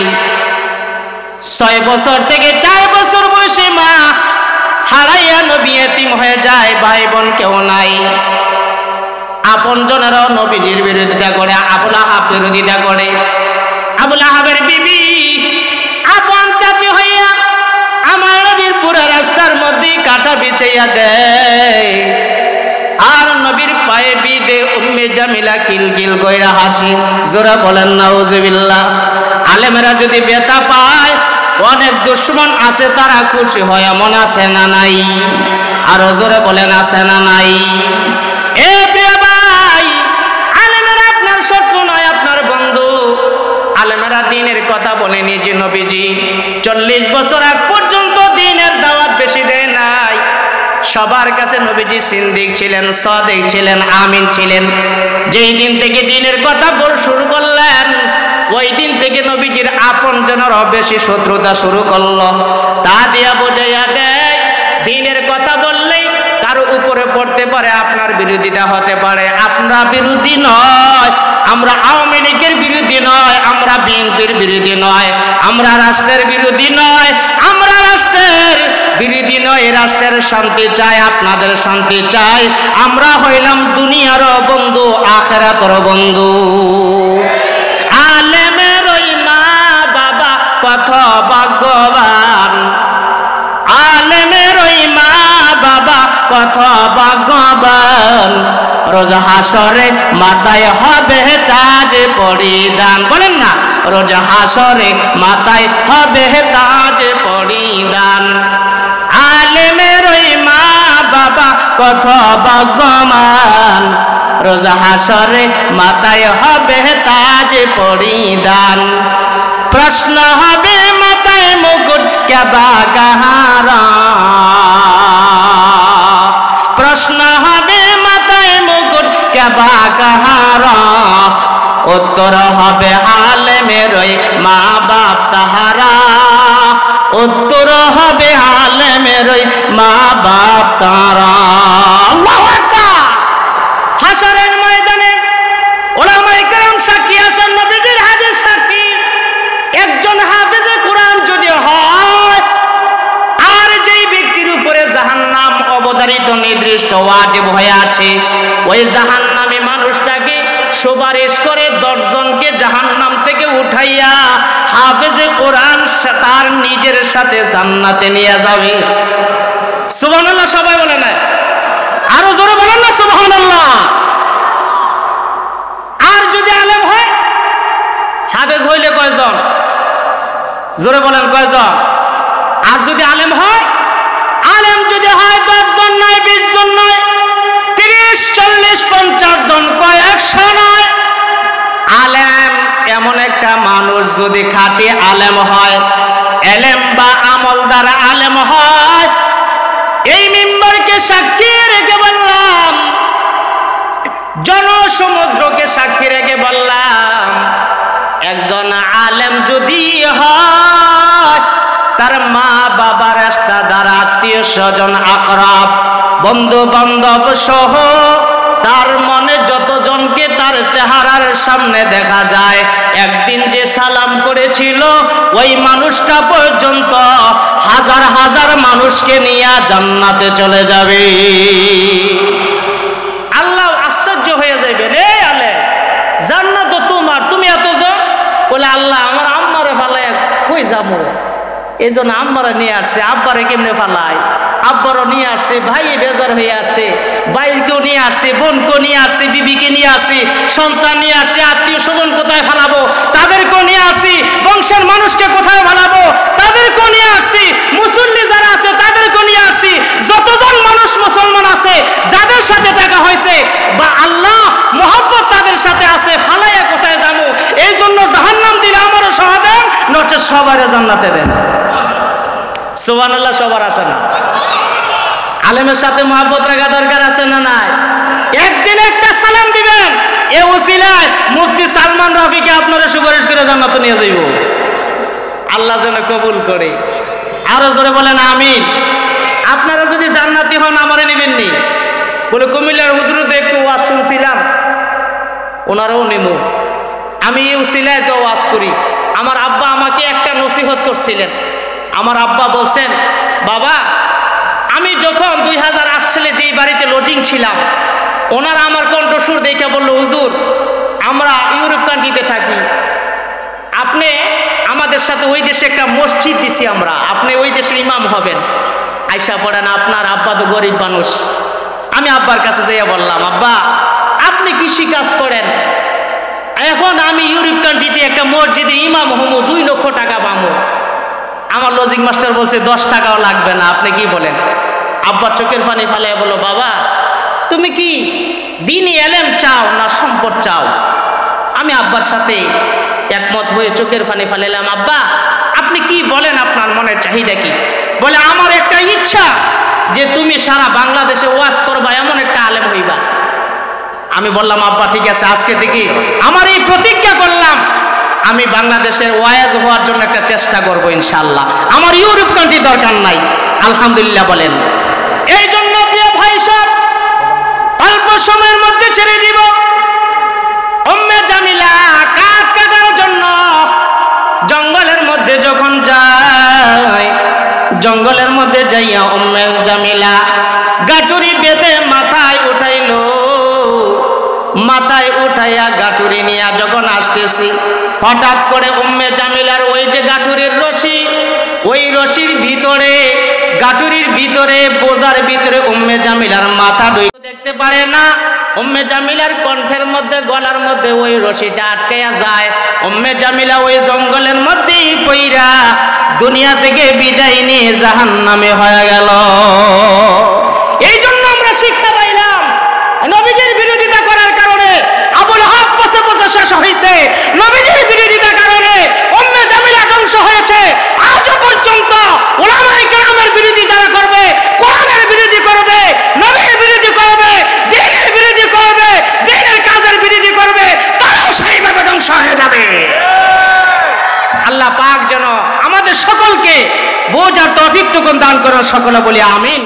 6 বছর থেকে 4 বছর বয়সে মা হারাইয়া নবী এতিম হয়ে যায়, ভাই বোন কেউ নাই। আপন জনেরাও নবীজির বিরোধিতা করে, আবুল আহাব বিরোধিতা করে। আবুল আহাবের বিবি আপন চাচি হইয়া আমার নবীর পুরা রাস্তার মধ্যে কাটা বিছাইয়া দেয়, আর নবীর পায়ে বিদে উম্মে জামিলা কিলকিল কইরা হাসি। জোরা বলেন নাউজুবিল্লাহ। আলেমেরা যদি ব্যথা পায়, অনেক দুশ্মন আছে তারা খুশি হয়, এমন আছে না নাই? আরো জোরে বলেন আছে না নাই? এ প্রিয় ভাই, আলেমেরা আপনার শত্রু নয়, আপনার বন্ধু। আলেমেরা দ্বীনের কথা বলেনি যে নবীজি 40 বছর আগ পর্যন্ত দ্বীনের দাওয়াত বেশি দেয় নাই। সবার কাছে নবীজি সিদ্দিক ছিলেন, সাদিক ছিলেন, আমিন ছিলেন। যেই দিন থেকে দ্বীনের কথা বল শুরু করলেন, ওই দিন থেকে নবীজির আপন জনেরাও বেশি শত্রুতা শুরু করলো। তা দিয়া বোঝাইয়া দেয়, দ্বীনের কথা বললেই কারো উপরে পড়তে পারে, আপনার বিরোধিতা হতে পারে। আমরা বিরোধী নয়, আমরা আওয়ামী লীগের বিরোধী নয়, আমরা বিএনপির বিরোধী নয়, আমরা রাষ্ট্রের বিরোধী নয়, আমরা রাষ্ট্রের বিরোধী নয়। রাষ্ট্রের শান্তি চাই, আপনাদের শান্তি চাই। আমরা হইলাম দুনিয়ারও বন্ধু, আখিরাতেরও বন্ধু। আলেমের ওই মা বাবা কত ভাগ্যবান, আলেমের ওই মা বাবা কত ভাগ্যবান। রোজ হাসরে মাথায় হবে তাজ পরিধান। বলেন না, রোজ হাসরে মাথায় হবে তাজ পরিধান। আলেমের ওই মা বাবা কত ভাগ্যবান, রোজ হাসরে মাথায় হবে তাজ পরিধান। প্রশ্ন হবে মাথায় মুকুট কেবা কাহারা, প্রশ্ন হবে মাথায় যাবা কাহারা, উত্তর হবে আলেমের ওই মা বাপ তাহারা, উত্তর হবে আলেমের ওই মা বাপ তারা। আল্লাহু আকবার। হাসরের ময়দানে উলামায়ে কেরাম সাক্ষী আছেন, নবীজির হাদিস সাক্ষী। একজন হাফেজে কোরআন যদি হয় আর যেই ব্যক্তির উপরে জাহান্নাম অবধারিত নির্দিষ্ট ওয়াজিব হয়ে আছে, ওই জাহান্নামী মানুষটাকে সুপারিশ করে 10 জনকে জাহান্নাম থেকে উঠাইয়া হাফেজে কোরআন তার নিজের সাথে জান্নাতে নিয়ে যাবে। সুবহানাল্লাহ। সবাই বলে না, আরো জোরে বলেন না সুবহানাল্লাহ। আর যদি আলেম হয়, হাফেজ হইলে কয়জন? জোরে বলেন কয়জন? আর যদি আলেম হয়, আলেম যদি হয় 10 জন নয়, 20 জন নয়, 30, 40, 50 জন, কয় 100 নয়। আলেম এমন একটা মানুষ যদি খাঁটি আলেম হয়, এলেম বা আমলদার আলেম হয়, এই মিম্বরকে সাক্ষী রেখে বললাম, জনসমুদ্রকে সাক্ষী রেখে বললাম, একজন আলেম যদি হয়, তার মা বাবার রিশতেদার, আত্মীয় স্বজন, আকরাব, বন্ধু বান্ধব সহ তার মনে যতজনকে তার চেহারার সামনে দেখা যায়, একদিন যে সালাম করেছিল ওই মানুষটা পর্যন্ত হাজার হাজার মানুষকে নিয়ে জান্নাতে চলে যাবে। আল্লাহ আশ্চর্য হয়ে যাবে, রে আলে জান্নাত তোমার, তুমি এত জন। বলে আল্লাহ আমার আম্মারে ফালাই কই যাবো, এই জন্য আম্মারা নিয়ে আসছে। আব্বারে কেমনে ফালাই? আব্বারও নিয়ে আসছে, ভাই বেজার হয়ে আসছে, ভাইকেও নিয়ে আসছে, বোনকেও নিয়ে আসছে, বিবিকে নিয়ে আসছি, সন্তান নিয়ে আসছি, আত্মীয় স্বজন কোথায় ফালাবো তাদেরকেও নিয়ে আসছি, বংশের মানুষকে কোথায় ফালাবো তাদেরকেও নিয়ে আসছি, মুসল্লি যারা আছে তাদেরকেও নিয়ে আসছি, যতজন মানুষ মুসলমান আছে যাদের সাথে দেখা হয়েছে বা আল্লাহ মোহাব্বত তাদের সাথে আছে, ফালাইয়া কোথায় যাবো? এই জন্য জাহান্নাম দিলে আমারও সহ দেন, নচে সবারে জান্নাতে দেন। সুবহানাল্লাহ। সবার আসে না। আলেমের সাথে মহব্বত রাখা দরকার আছে না নাই? একদিন একটা সালাম দিবেন, এ উসিলায় মুফতি সালমান রাফিকে আপনারা সুপারিশ করে জান্নাতে নিয়ে যাইব। আল্লাহ যেন কবুল করে। আরো জোরে বলেন আমিন। আপনারা যদি জান্নাতি হন আমারে নেবেন নি? বলে কুমিল্লার হুজুরতে একটু ওয়াজ শুনছিলাম, ওনারাও নেব। আমি এই উসিলায় তো ওয়াজ করি। আমার আব্বা আমাকে একটা নসিহত করছিলেন। আমার আব্বা বলছেন, বাবা আমি যখন 2008 সালে যেই বাড়িতে লজিং ছিলাম, ওনারা আমার কণ্ঠস্বর দেখে বললো, হুজুর আমরা ইউরোপ কান্ট্রিতে থাকি, আপনি আমাদের সাথে ওই দেশে একটা মসজিদ দিছি আমরা, আপনি ওই দেশের ইমাম হবেন, আয়সা পড়েন। আপনার আব্বা তো গরিব মানুষ। আমি আব্বার কাছে যাইয়া বললাম, আব্বা আপনি কৃষি কাজ করেন, এখন আমি ইউরোপ কান্ট্রিতে একটা মসজিদের ইমাম হমু, 2 লক্ষ টাকা পাবো। আমার লজিক মাস্টার বলছে 10 টাকাও লাগবে না, আপনি কি বলেন? আব্বা চোখের পানি ফালিয়ে বলো, বাবা তুমি কি দ্বীনি এলেম চাও না সম্পদ চাও? আমি আব্বার সাথে একমত হয়ে চোখের পানি ফালাইলাম, আব্বা আপনি কি বলেন, আপনার মনের চাহিদা কি? বলে আমার একটা ইচ্ছা যে তুমি সারা বাংলাদেশে ওয়াজ করবা, এমন একটা আলেম হইবা। আমি বললাম, আব্বা ঠিক আছে, আজকে থেকে আমার এই প্রতিজ্ঞা করলাম, আমি বাংলাদেশের ওয়াজ হওয়ার জন্য একটা চেষ্টা করবো ইনশাআল্লাহ। আমার ইউরোপ কান্ট্রি দরকার নাই। আলহামদুলিল্লাহ বলেন। এই জন্য প্রিয় ভাই সব অল্প সময়ের মধ্যে ছেড়ে দিব। উম্মে জামিলা কাঠ কাটার জন্য জঙ্গলের মধ্যে যখন যায়, জঙ্গলের মধ্যে যাইয়া উম্মে জামিলা গাটুরি বেঁধে মাথায় উঠাইলো। মাথায় উঠাইয়া গাটুরি নিয়ে যখন আসতেছি, হঠাৎ করে উম্মে জামিলার ওই যে গাটুরির রশি, ওই রশির ভিতরে, গাটুরির ভিতরে, বোঝার ভিতরে উম্মে জামিলার মাথা দেখতে পারে না। উম্মে জামিলার কণ্ঠের মধ্যে, গলার মধ্যে ওই রশিটা আটকাইয়া যায়। উম্মে জামিলা ওই জঙ্গলের মধ্যেই পইরা দুনিয়া থেকে বিদায় নিয়ে জাহান্নামে হয়ে গেল। এই জন্য আমরা শিক্ষা পাইলাম, নবীজির বিরোধিতা করার কারণে আবুল হাব পচে পচে শেষ হয়েছে, নবীজির বিরোধিতার কারণে উম্মে জামিলা ধ্বংস হয়েছে। আজও পর্যন্ত উলামায়ে কেরামের বিরোধী যারা করবে, কোরআনের বিরোধী করবে, নবীর বিরোধী করবে, দ্বীনের বিরোধী করবে, দ্বীন হয়ে যাবে। আল্লাহ পাক যেন আমাদের সকলকে বোঝার তৌফিক টুকুন দান করেন, সকলে বলি আমিন।